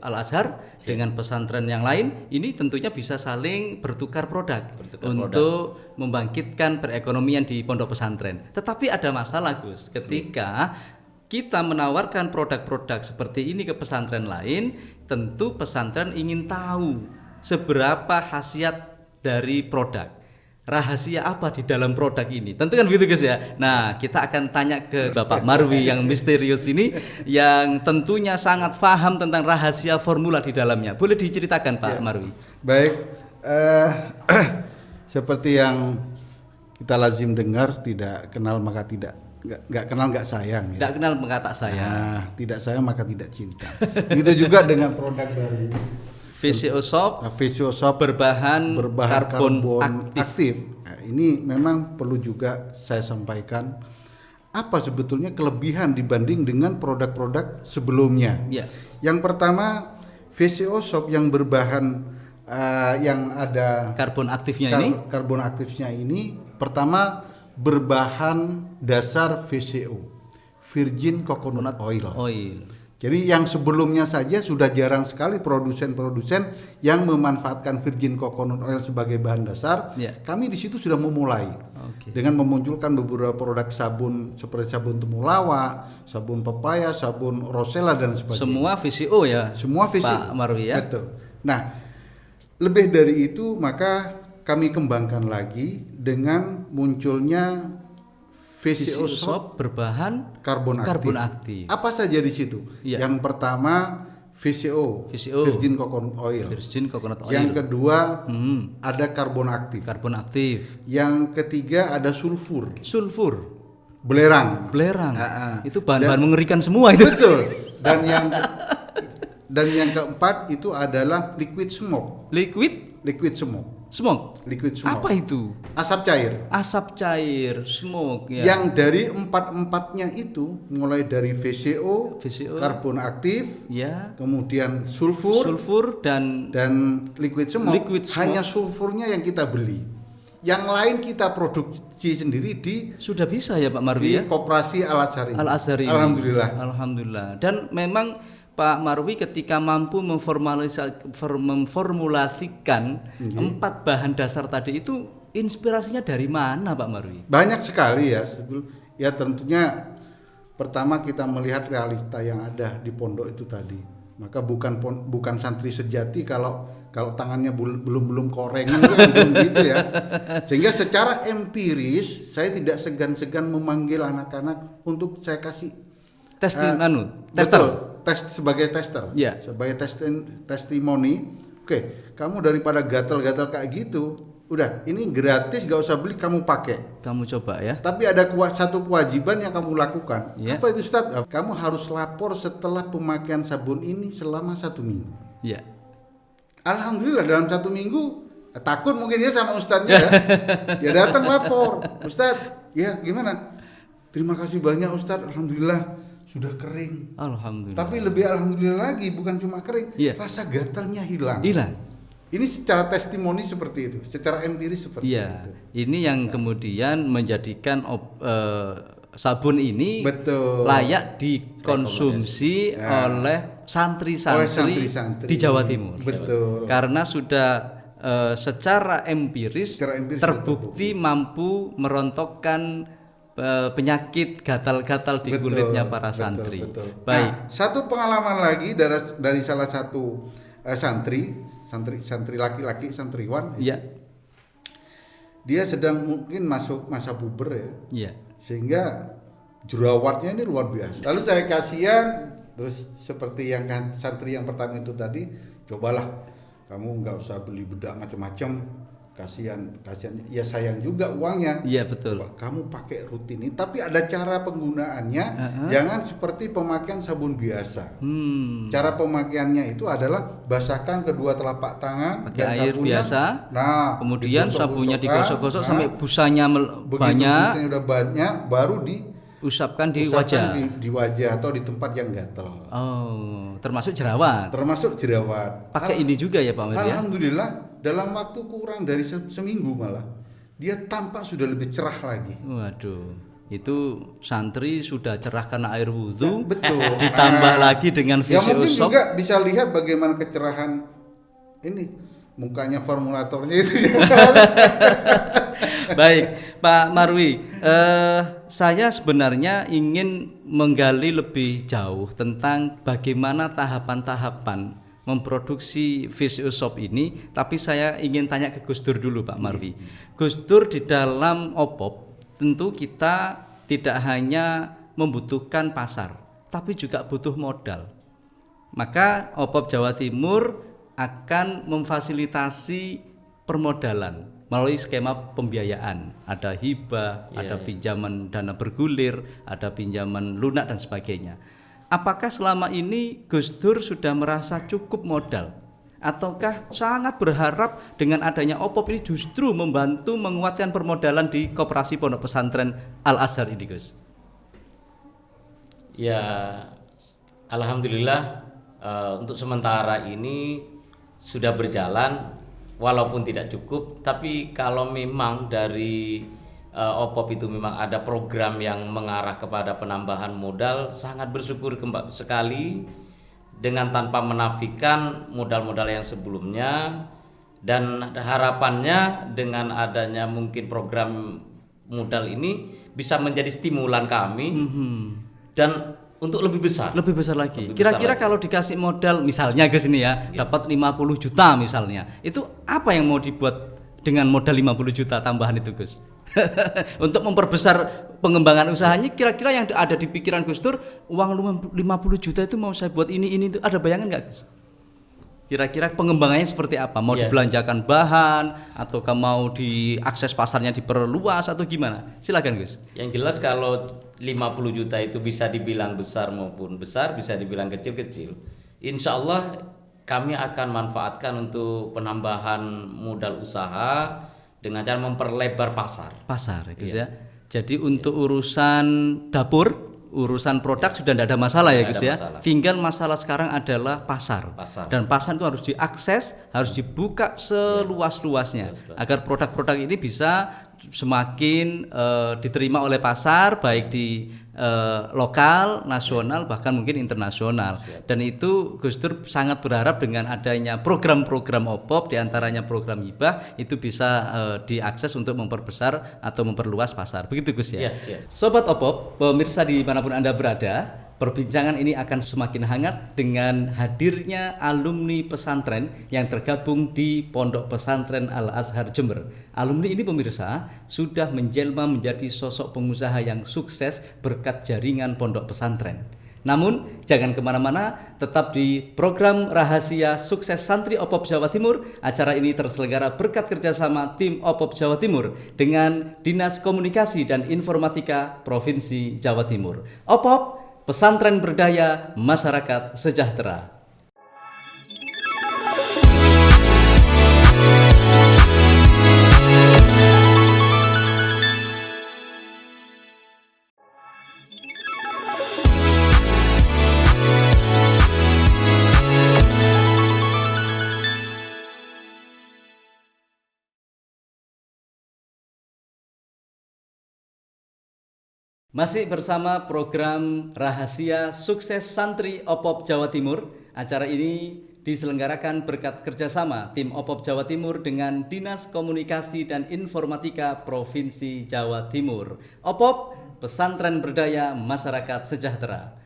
Al-Azhar dengan pesantren yang lain ini tentunya bisa saling bertukar produk untuk membangkitkan perekonomian di pondok pesantren. Tetapi ada masalah Gus, ketika kita menawarkan produk-produk seperti ini ke pesantren lain, tentu pesantren ingin tahu seberapa khasiat dari produk. Rahasia apa di dalam produk ini? Tentu kan begitu guys ya. Nah, kita akan tanya ke Bapak Marwi yang misterius ini, yang tentunya sangat paham tentang rahasia formula di dalamnya. Boleh diceritakan Pak Marwi? Baik, seperti yang kita lazim dengar, tidak kenal maka nggak kenal nggak sayang. Tidak kenal maka tak sayang. Nah, tidak sayang maka tidak cinta. Begitu juga dengan produk dari VCO Shop berbahan karbon aktif. Nah, ini memang perlu juga saya sampaikan apa sebetulnya kelebihan dibanding dengan produk-produk sebelumnya. Yang pertama, VCO Shop yang berbahan yang ada karbon aktifnya ini pertama berbahan dasar VCO, Virgin Coconut Oil. Jadi yang sebelumnya saja sudah jarang sekali produsen-produsen yang memanfaatkan virgin coconut oil sebagai bahan dasar. Kami di situ sudah memulai dengan memunculkan beberapa produk sabun seperti sabun temulawak, sabun pepaya, sabun rosella dan sebagainya. Semua VCO ya. Semua VCO. Pak Marwi ya. Betul. Nah, lebih dari itu maka kami kembangkan lagi dengan munculnya VCO Shop berbahan karbon aktif. Apa saja di situ? Yang pertama VCO, Virgin Coconut Oil. Yang kedua ada karbon aktif. Yang ketiga ada sulfur. Belerang. Itu bahan-bahan mengerikan semua itu. Betul. Dan yang keempat itu adalah liquid smoke. Liquid smoke. Apa itu? Asap cair, smoke ya. Yang dari empat-empatnya itu mulai dari VCO, karbon aktif, ya, kemudian sulfur dan liquid smoke. Hanya sulfurnya yang kita beli. Yang lain kita produksi sendiri sudah bisa ya Pak Marwi di ya? Koperasi Al Azhar ini. Alhamdulillah. Dan memang Pak Marwi ketika mampu memformulasikan 4 bahan dasar tadi itu inspirasinya dari mana Pak Marwi? Banyak sekali ya. Ya tentunya pertama kita melihat realita yang ada di pondok itu tadi. Maka bukan santri sejati kalau tangannya belum korengan belum gitu ya. Sehingga secara empiris saya tidak segan-segan memanggil anak-anak untuk saya kasih sebagai tester, sebagai testimoni. Oke, kamu daripada gatal-gatal kayak gitu, udah ini gratis, gak usah beli, kamu pakai. Kamu coba ya. Tapi ada satu kewajiban yang kamu lakukan. Apa itu Ustaz? Kamu harus lapor setelah pemakaian sabun ini selama 1 minggu. Alhamdulillah dalam 1 minggu takut mungkin ya sama Ustadznya ya. Ya datang lapor, Ustadz, ya gimana? Terima kasih banyak Ustadz, alhamdulillah sudah kering. Alhamdulillah. Tapi lebih alhamdulillah lagi, bukan cuma kering, rasa gatalnya hilang. Ini secara testimoni seperti itu, secara empiris seperti itu. Ini yang kemudian menjadikan sabun ini layak dikonsumsi oleh santri-santri di Jawa Timur. Karena sudah secara empiris terbukti mampu merontokkan penyakit gatal-gatal di kulitnya para santri. Baik. Nah, satu pengalaman lagi dari salah satu santri laki-laki, santriwan. Dia sedang mungkin masuk masa puber ya. Sehingga jerawatnya ini luar biasa. Lalu saya kasihan, terus seperti yang santri yang pertama itu tadi, cobalah kamu nggak usah beli bedak macam-macam. Kasihan ya, sayang juga uangnya. Betul. Kamu pakai rutin ini, tapi ada cara penggunaannya. Jangan seperti pemakaian sabun biasa. Cara pemakaiannya itu adalah basahkan kedua telapak tangan pakai air sabunnya, biasa. Nah, kemudian sabunnya digosok-gosok sampai busanya banyak. Busanya udah banyak, baru diusapkan di wajah. Di wajah atau di tempat yang gatal. Termasuk jerawat. Pakai ini juga ya Pak Mas. Alhamdulillah. Dalam waktu kurang dari seminggu malah dia tampak sudah lebih cerah lagi. Waduh, itu santri sudah cerah karena air wudhu. Betul. Ditambah lagi dengan VCO mungkin Shop. juga bisa lihat bagaimana kecerahan ini mukanya formulatornya itu. Baik, Pak Marwi, saya sebenarnya ingin menggali lebih jauh tentang bagaimana tahapan-tahapan memproduksi VCO Shop ini, tapi saya ingin tanya ke Gus Dur dulu Pak Marwi. Gus Dur, di dalam OPOP tentu kita tidak hanya membutuhkan pasar, tapi juga butuh modal. Maka OPOP Jawa Timur akan memfasilitasi permodalan melalui skema pembiayaan. Ada hibah, ada pinjaman dana bergulir, ada pinjaman lunak dan sebagainya. Apakah selama ini Gus Dur sudah merasa cukup modal? Ataukah sangat berharap dengan adanya OPOP ini justru membantu menguatkan permodalan di Koperasi Pondok Pesantren Al Azhar ini, Gus? Ya, alhamdulillah untuk sementara ini sudah berjalan walaupun tidak cukup, tapi kalau memang dari OPOP itu memang ada program yang mengarah kepada penambahan modal, sangat bersyukur sekali dengan tanpa menafikan modal-modal yang sebelumnya, dan harapannya dengan adanya mungkin program modal ini bisa menjadi stimulan kami dan untuk lebih besar. Lebih besar lagi. Lebih besar Kira-kira lagi. kalau dikasih modal misalnya ke sini ya, dapat 50 juta misalnya. Itu apa yang mau dibuat dengan modal 50 juta tambahan itu, Gus? Untuk memperbesar pengembangan usahanya, kira-kira yang ada di pikiran Gus Dur, uang 50 juta itu mau saya buat ini itu, ada bayangan nggak, Gus? Kira-kira pengembangannya seperti apa? Mau dibelanjakan bahan atau mau diakses pasarnya diperluas atau gimana? Silakan, Gus. Yang jelas kalau 50 juta itu bisa dibilang besar maupun besar, bisa dibilang kecil-kecil. Insya Allah kami akan manfaatkan untuk penambahan modal usaha dengan cara memperlebar pasar. Pasar, Gus ya. Jadi untuk urusan dapur, urusan produk sudah tidak ada masalah ya, Gus ya. Masalah. Tinggal masalah sekarang adalah pasar. Dan pasar itu harus diakses, harus dibuka seluas-luasnya agar produk-produk ini bisa semakin diterima oleh pasar, baik di lokal, nasional, bahkan mungkin internasional. Dan itu Gus Dur sangat berharap dengan adanya program-program OPOP, diantaranya program hibah, itu bisa diakses untuk memperbesar atau memperluas pasar. Begitu, Gus ya. Sobat OPOP, pemirsa dimanapun Anda berada, perbincangan ini akan semakin hangat dengan hadirnya alumni pesantren yang tergabung di Pondok Pesantren Al-Azhar Jember. Alumni ini, pemirsa, sudah menjelma menjadi sosok pengusaha yang sukses berkat jaringan pondok pesantren. Namun, jangan kemana-mana, tetap di program Rahasia Sukses Santri OPOP Jawa Timur. Acara ini terselenggara berkat kerjasama tim OPOP Jawa Timur dengan Dinas Komunikasi dan Informatika Provinsi Jawa Timur. OPOP, Pesantren Berdaya, Masyarakat Sejahtera. Masih bersama program Rahasia Sukses Santri OPOP Jawa Timur. Acara ini diselenggarakan berkat kerjasama tim OPOP Jawa Timur dengan Dinas Komunikasi dan Informatika Provinsi Jawa Timur. OPOP, Pesantren Berdaya Masyarakat Sejahtera.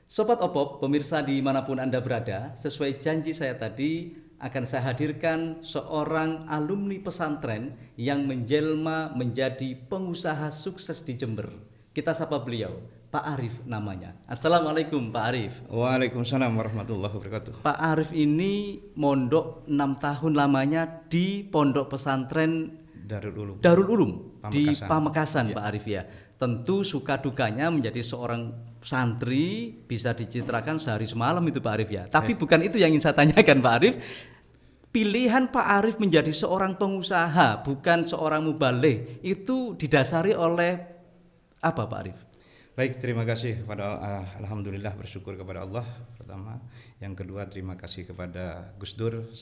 Sobat OPOP, pemirsa dimanapun Anda berada, sesuai janji saya tadi, akan saya hadirkan seorang alumni pesantren yang menjelma menjadi pengusaha sukses di Jember. Kita sapa beliau, Pak Arif namanya. Assalamualaikum Pak Arif. Waalaikumsalam warahmatullahi wabarakatuh. Pak Arif ini mondok 6 tahun lamanya di Pondok Pesantren Darul Ulum di Pamekasan, Pak Arif ya. Tentu suka dukanya menjadi seorang santri bisa dicitrakan sehari semalam itu Pak Arif ya. Tapi bukan itu yang ingin saya tanyakan Pak Arif. Pilihan Pak Arif menjadi seorang pengusaha, bukan seorang mubaligh, itu didasari oleh apa Pak Arif? Baik, terima kasih kepada alhamdulillah, bersyukur kepada Allah pertama. Yang kedua, terima kasih kepada Gus Dur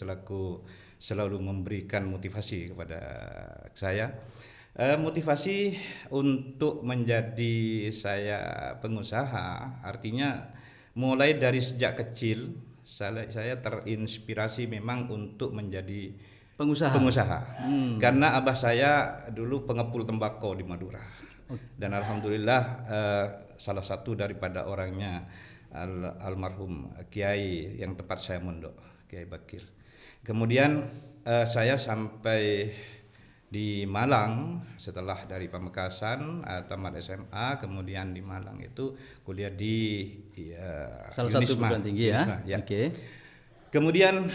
selalu memberikan motivasi kepada saya. Motivasi untuk menjadi saya pengusaha artinya mulai dari sejak kecil saya terinspirasi memang untuk menjadi pengusaha. Karena abah saya dulu pengepul tembakau di Madura. Dan alhamdulillah salah satu daripada orangnya almarhum Kiai yang tempat saya mondok, Kiai Bakir. Kemudian saya sampai di Malang setelah dari Pamekasan tamat SMA, kemudian di Malang itu kuliah di salah satu perguruan tinggi ya. Oke. Kemudian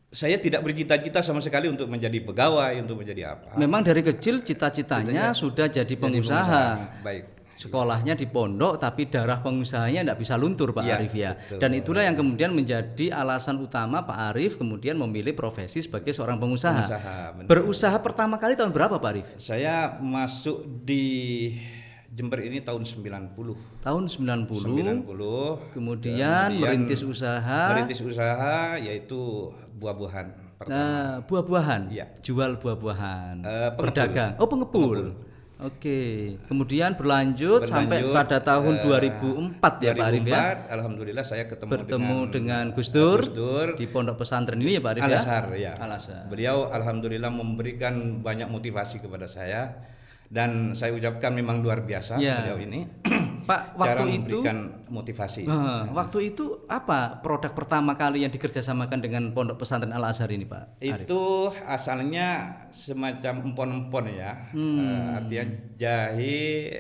saya tidak bercita-cita sama sekali untuk menjadi pegawai, untuk menjadi apa. Memang dari kecil cita-citanya sudah jadi pengusaha. Baik. Sekolahnya di pondok tapi darah pengusahanya tidak bisa luntur Pak Arif ya. Betul. Dan itulah yang kemudian menjadi alasan utama Pak Arif kemudian memilih profesi sebagai seorang pengusaha. Berusaha pertama kali tahun berapa Pak Arif? Saya masuk di Jember ini tahun 90. Tahun 90. Kemudian merintis usaha. Merintis usaha yaitu buah-buahan. pertama. Buah-buahan. Iya. Jual buah-buahan. Pengepul. Berdagang. Oh, pengepul. Oke. Kemudian berlanjut sampai pada tahun 2004 ya Pak Arif ya. 2004, alhamdulillah saya Bertemu dengan Gus Dur Dur di pondok pesantren ini ya Pak Arif ya. Al-Azhar ya. Al-Azhar. Beliau alhamdulillah memberikan banyak motivasi kepada saya dan saya ucapkan memang luar biasa Ya. beliau ini. Pak, cara waktu itu memberikan motivasi. waktu itu apa produk pertama kali yang dikerjasamakan dengan pondok pesantren Al-Azhar ini Pak Arif? Itu asalnya semacam empon-empon ya. Artinya jahe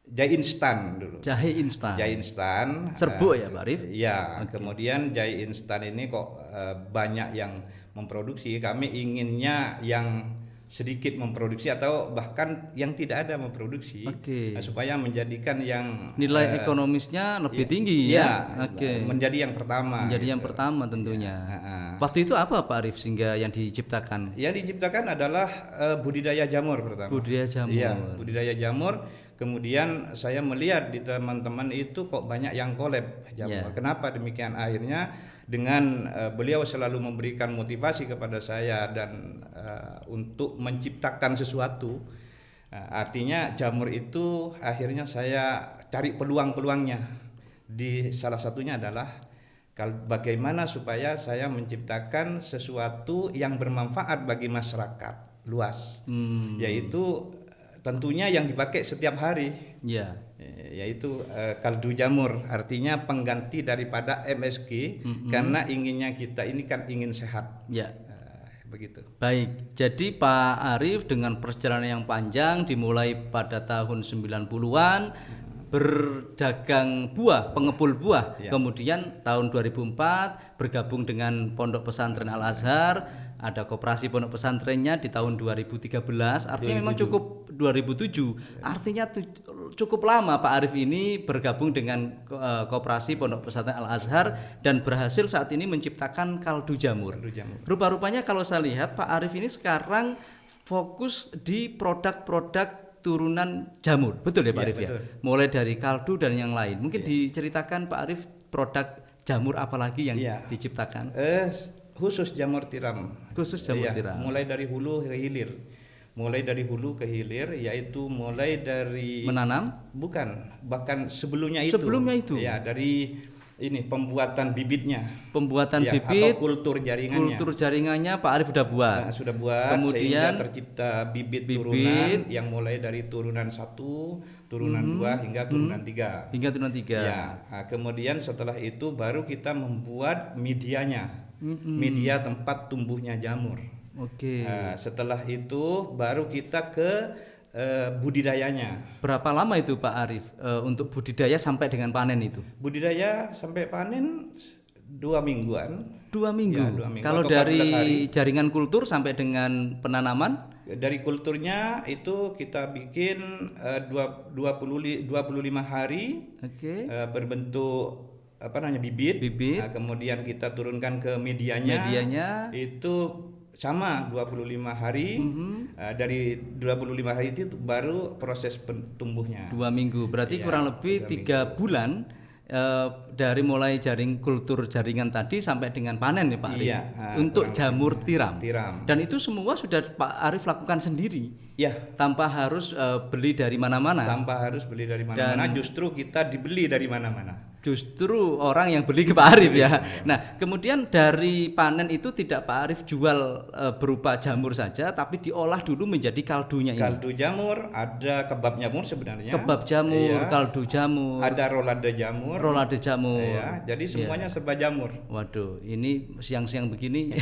jahe instan dulu. Jahe instan. Jahe instan. Serbuk ya Pak Arif? Ya, kemudian jahe instan ini kok banyak yang memproduksi. Kami inginnya yang sedikit memproduksi atau bahkan yang tidak ada memproduksi, supaya menjadikan yang nilai ekonomisnya lebih tinggi ya. Menjadi yang pertama. Menjadi yang pertama tentunya. Waktu itu apa Pak Arif sehingga yang diciptakan? Yang diciptakan adalah budidaya jamur pertama. Budidaya jamur. Iya, budidaya jamur. Kemudian saya melihat di teman-teman itu kok banyak yang collab jamur. Kenapa demikian? Akhirnya dengan beliau selalu memberikan motivasi kepada saya dan untuk menciptakan sesuatu. Artinya jamur itu akhirnya saya cari peluang-peluangnya. Di salah satunya adalah bagaimana supaya saya menciptakan sesuatu yang bermanfaat bagi masyarakat luas, yaitu tentunya yang dipakai setiap hari, yaitu kaldu jamur, artinya pengganti daripada MSG, karena inginnya kita ini kan ingin sehat. Begitu. Baik, jadi Pak Arif dengan perjalanan yang panjang dimulai pada tahun 90-an berdagang buah, pengepul buah. Kemudian tahun 2004 bergabung dengan Pondok Pesantren Al-Azhar, ada koperasi pondok pesantrennya di tahun 2013. Artinya memang cukup 2007. Artinya cukup lama Pak Arif ini bergabung dengan koperasi Pondok Pesantren Al-Azhar dan berhasil saat ini menciptakan kaldu jamur. Rupa-rupanya kalau saya lihat Pak Arif ini sekarang fokus di produk-produk turunan jamur, betul ya Pak Arif ya? Mulai dari kaldu dan yang lain. Mungkin diceritakan Pak Arif produk jamur apa lagi yang diciptakan? Khusus jamur tiram. Khusus jamur tiram. Mulai dari hulu ke hilir. Yaitu mulai dari menanam? Bukan, bahkan sebelumnya itu. Ya, dari ini pembuatan bibitnya. Bibit atau kultur jaringannya. Kultur jaringannya Pak Arif sudah buat. Sudah buat. Kemudian sehingga tercipta bibit turunan yang mulai dari turunan 1, turunan 2 hingga turunan 3. Ya, kemudian setelah itu baru kita membuat medianya. Media tempat tumbuhnya jamur. Setelah itu baru kita ke budidayanya. Berapa lama itu Pak Arif untuk budidaya sampai dengan panen itu? Budidaya sampai panen 2 mingguan. 2 minggu. Ya, 2 minggu. Kalau dari jaringan kultur sampai dengan penanaman? Dari kulturnya itu kita bikin 25 hari. Berbentuk bibit. Nah, kemudian kita turunkan ke medianya. Itu sama 25 hari. Dari 25 hari itu baru proses tumbuhnya. 2 minggu. Berarti kurang lebih 3 bulan dari mulai kultur jaringan tadi sampai dengan panen ya Pak Arif. Untuk jamur tiram. Dan itu semua sudah Pak Arif lakukan sendiri. Tanpa harus beli dari mana-mana. Justru kita dibeli dari mana-mana. Justru orang yang beli ke Pak Arif ya. Nah, kemudian dari panen itu tidak Pak Arif jual berupa jamur saja, tapi diolah dulu menjadi kaldunya ini. Kaldu jamur, ada kebab jamur sebenarnya. Kebab jamur, kaldu jamur. Ada rolade jamur. Jadi semuanya serba jamur. Waduh, ini siang-siang begini.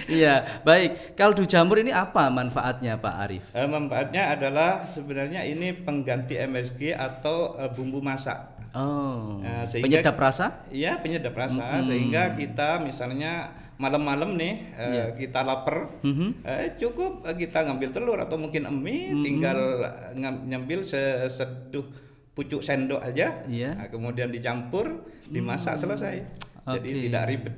Iya, baik. Kaldu jamur ini apa manfaatnya Pak Arif? Manfaatnya adalah sebenarnya ini pengganti MSG atau bumbu masak. Penyedap rasa? Iya, penyedap rasa. Sehingga kita misalnya malam-malam nih kita lapar, cukup kita ngambil telur atau mungkin mie, tinggal ngambil seseduh pucuk sendok aja, kemudian dicampur, dimasak, selesai. Jadi tidak ribet.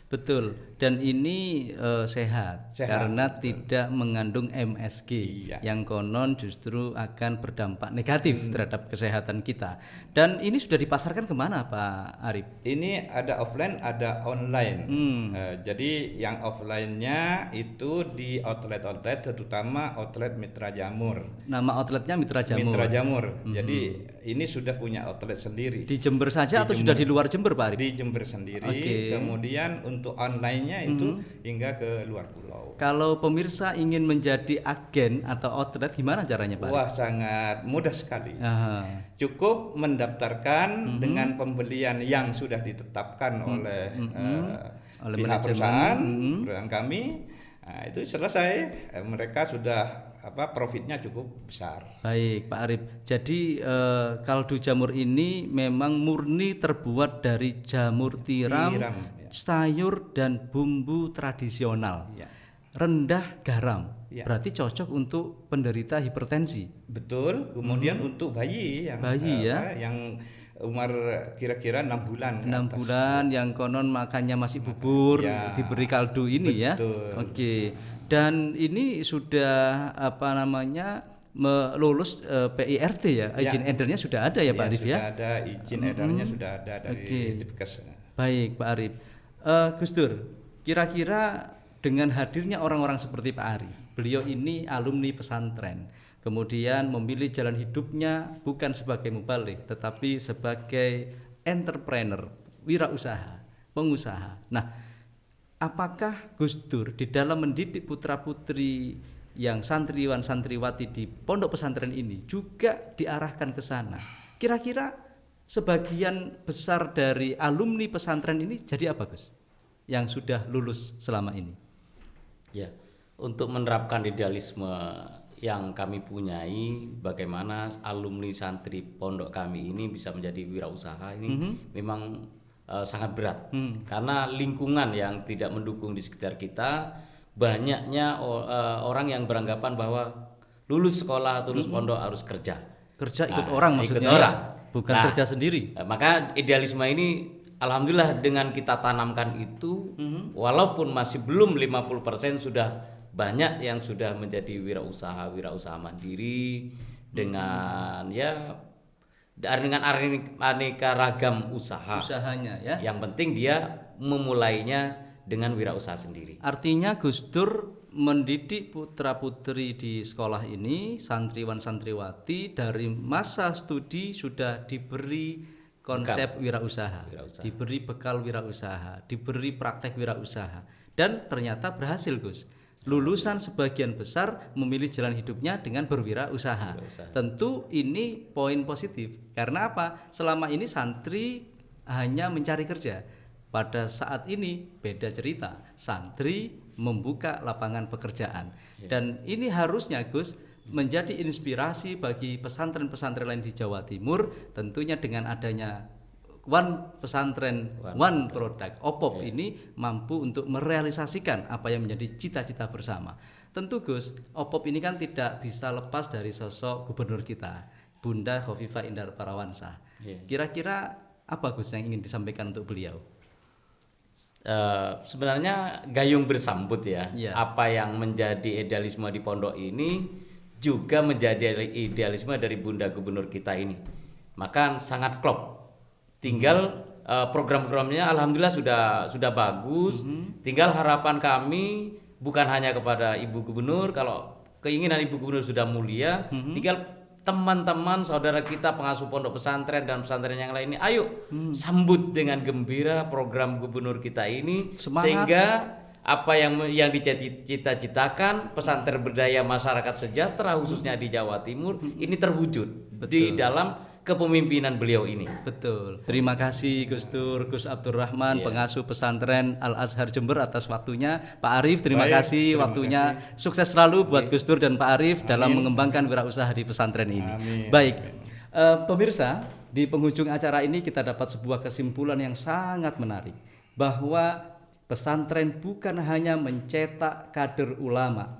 Betul, dan ini sehat, Sehat, karena betul. tidak mengandung MSG Iya. yang konon justru akan berdampak negatif terhadap kesehatan kita. Dan ini sudah dipasarkan kemana Pak Arif? Ini ada offline, ada online. Jadi yang offline-nya itu di outlet-outlet, terutama outlet Mitra Jamur. Nama outletnya Mitra Jamur. Mitra Jamur. Jadi ini sudah punya outlet sendiri. Di Jember saja Di atau sudah Jember. di luar Jember Pak Arif? Di Jember sendiri. Oke. Kemudian untuk online-nya itu hingga ke luar pulau. Kalau pemirsa ingin menjadi agen atau outlet, gimana caranya Pak Arif? Wah, sangat mudah sekali. Aha. Cukup mendaftarkan dengan pembelian yang sudah ditetapkan oleh Oleh pihak manajemen. perusahaan kami. Nah, itu selesai. Mereka sudah profitnya cukup besar. Baik Pak Arif, jadi kaldu jamur ini memang murni terbuat dari jamur tiram, Tiram, ya. sayur dan bumbu tradisional, Ya. rendah garam, Ya. berarti cocok untuk penderita hipertensi. Betul. Kemudian untuk bayi yang Bayi, ya. yang umur kira-kira 6 bulan. ke 6 atas. bulan yang konon makannya masih bubur, Ya. diberi kaldu ini Betul. ya. Oke. Dan ini sudah lulus PIRT ya, Ya. izin edarnya sudah ada ya Pak Arif sudah ya. ada izin edarnya, sudah ada dari Oke. Dipkes. Baik Pak Arif. Gus Dur, kira-kira dengan hadirnya orang-orang seperti Pak Arif, beliau ini alumni pesantren, kemudian memilih jalan hidupnya bukan sebagai mubalik, tetapi sebagai entrepreneur, wirausaha, pengusaha. Nah, apakah Gus Dur di dalam mendidik putra-putri yang santriwan santriwati di pondok pesantren ini juga diarahkan ke sana? Kira-kira sebagian besar dari alumni pesantren ini jadi apa Gus? Yang sudah lulus selama ini. Ya, untuk menerapkan idealisme yang kami punyai, bagaimana alumni santri pondok kami ini bisa menjadi wirausaha ini memang sangat berat, karena lingkungan yang tidak mendukung di sekitar kita, banyaknya orang yang beranggapan bahwa lulus sekolah atau lulus pondok harus kerja. Kerja ikut Nah, orang ikut maksudnya orang. ya? Bukan Nah, kerja sendiri. Maka idealisme ini alhamdulillah dengan kita tanamkan itu, walaupun masih belum 50%, sudah banyak yang sudah menjadi wirausaha mandiri dengan dengan aneka ragam Usahanya ya. Yang penting dia memulainya dengan wirausaha sendiri. Artinya Gus Dur mendidik putra-putri di sekolah ini, santriwan santriwati dari masa studi sudah diberi konsep wirausaha, diberi bekal wirausaha, diberi praktek wirausaha, dan ternyata berhasil Gus. Lulusan sebagian besar memilih jalan hidupnya dengan berwirausaha. Tentu ini poin positif. Karena apa? Selama ini santri hanya mencari kerja. Pada saat ini beda cerita. Santri membuka lapangan pekerjaan. Dan ini harusnya Gus menjadi inspirasi bagi pesantren-pesantren lain di Jawa Timur, tentunya dengan adanya One Pesantren, One Product, OPOP ini mampu untuk merealisasikan apa yang menjadi cita-cita bersama. Tentu Gus, OPOP ini kan tidak bisa lepas dari sosok gubernur kita, Bunda Khofifah Indar Parawansa. Kira-kira apa Gus yang ingin disampaikan untuk beliau? Sebenarnya gayung bersambut ya. Iya. Apa yang menjadi idealisme di pondok ini juga menjadi idealisme dari Bunda Gubernur kita ini. Maka sangat klop. Tinggal program-programnya alhamdulillah sudah bagus. Tinggal harapan kami bukan hanya kepada Ibu Gubernur, kalau keinginan Ibu Gubernur sudah mulia, tinggal teman-teman saudara kita pengasuh pondok pesantren dan pesantren yang lain ini, ayo sambut dengan gembira program Gubernur kita ini. Semangat. Sehingga apa yang dicita-citakan pesantren berdaya masyarakat sejahtera khususnya di Jawa Timur ini terwujud di dalam kepemimpinan beliau ini. Betul. Terima kasih Gus Dur, Gus Abdurrahman, pengasuh pesantren Al Azhar Jember atas waktunya. Pak Arif, terima kasih waktunya. Sukses selalu buat Gus Dur dan Pak Arif dalam mengembangkan wirausaha di pesantren ini. Baik, pemirsa, di penghujung acara ini kita dapat sebuah kesimpulan yang sangat menarik, bahwa pesantren bukan hanya mencetak kader ulama.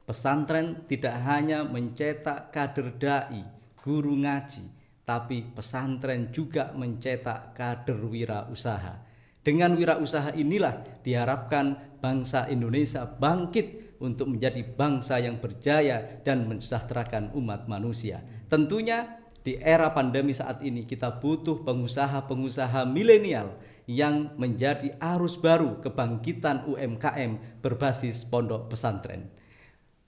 Pesantren tidak hanya mencetak kader dai, guru ngaji, tapi pesantren juga mencetak kader wirausaha. Dengan wirausaha inilah diharapkan bangsa Indonesia bangkit untuk menjadi bangsa yang berjaya dan mensejahterakan umat manusia. Tentunya di era pandemi saat ini kita butuh pengusaha-pengusaha milenial yang menjadi arus baru kebangkitan UMKM berbasis pondok pesantren.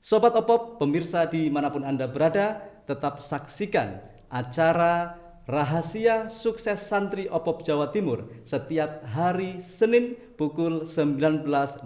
Sobat Opop, pemirsa dimanapun Anda berada, tetap saksikan acara Rahasia Sukses Santri Opop Jawa Timur setiap hari Senin pukul 19.00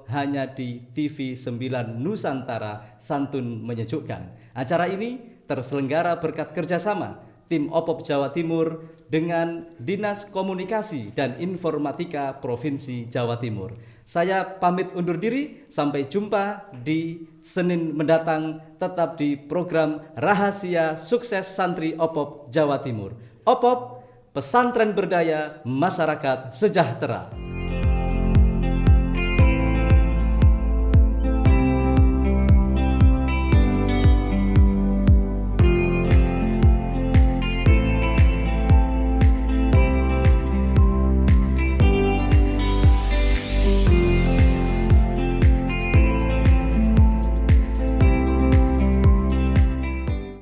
hanya di TV 9 Nusantara, santun menyejukkan. Acara ini terselenggara berkat kerjasama tim Opop Jawa Timur dengan Dinas Komunikasi dan Informatika Provinsi Jawa Timur. Saya pamit undur diri, sampai jumpa di Senin mendatang, tetap di program Rahasia Sukses Santri Opop Jawa Timur. Opop, pesantren berdaya, masyarakat sejahtera.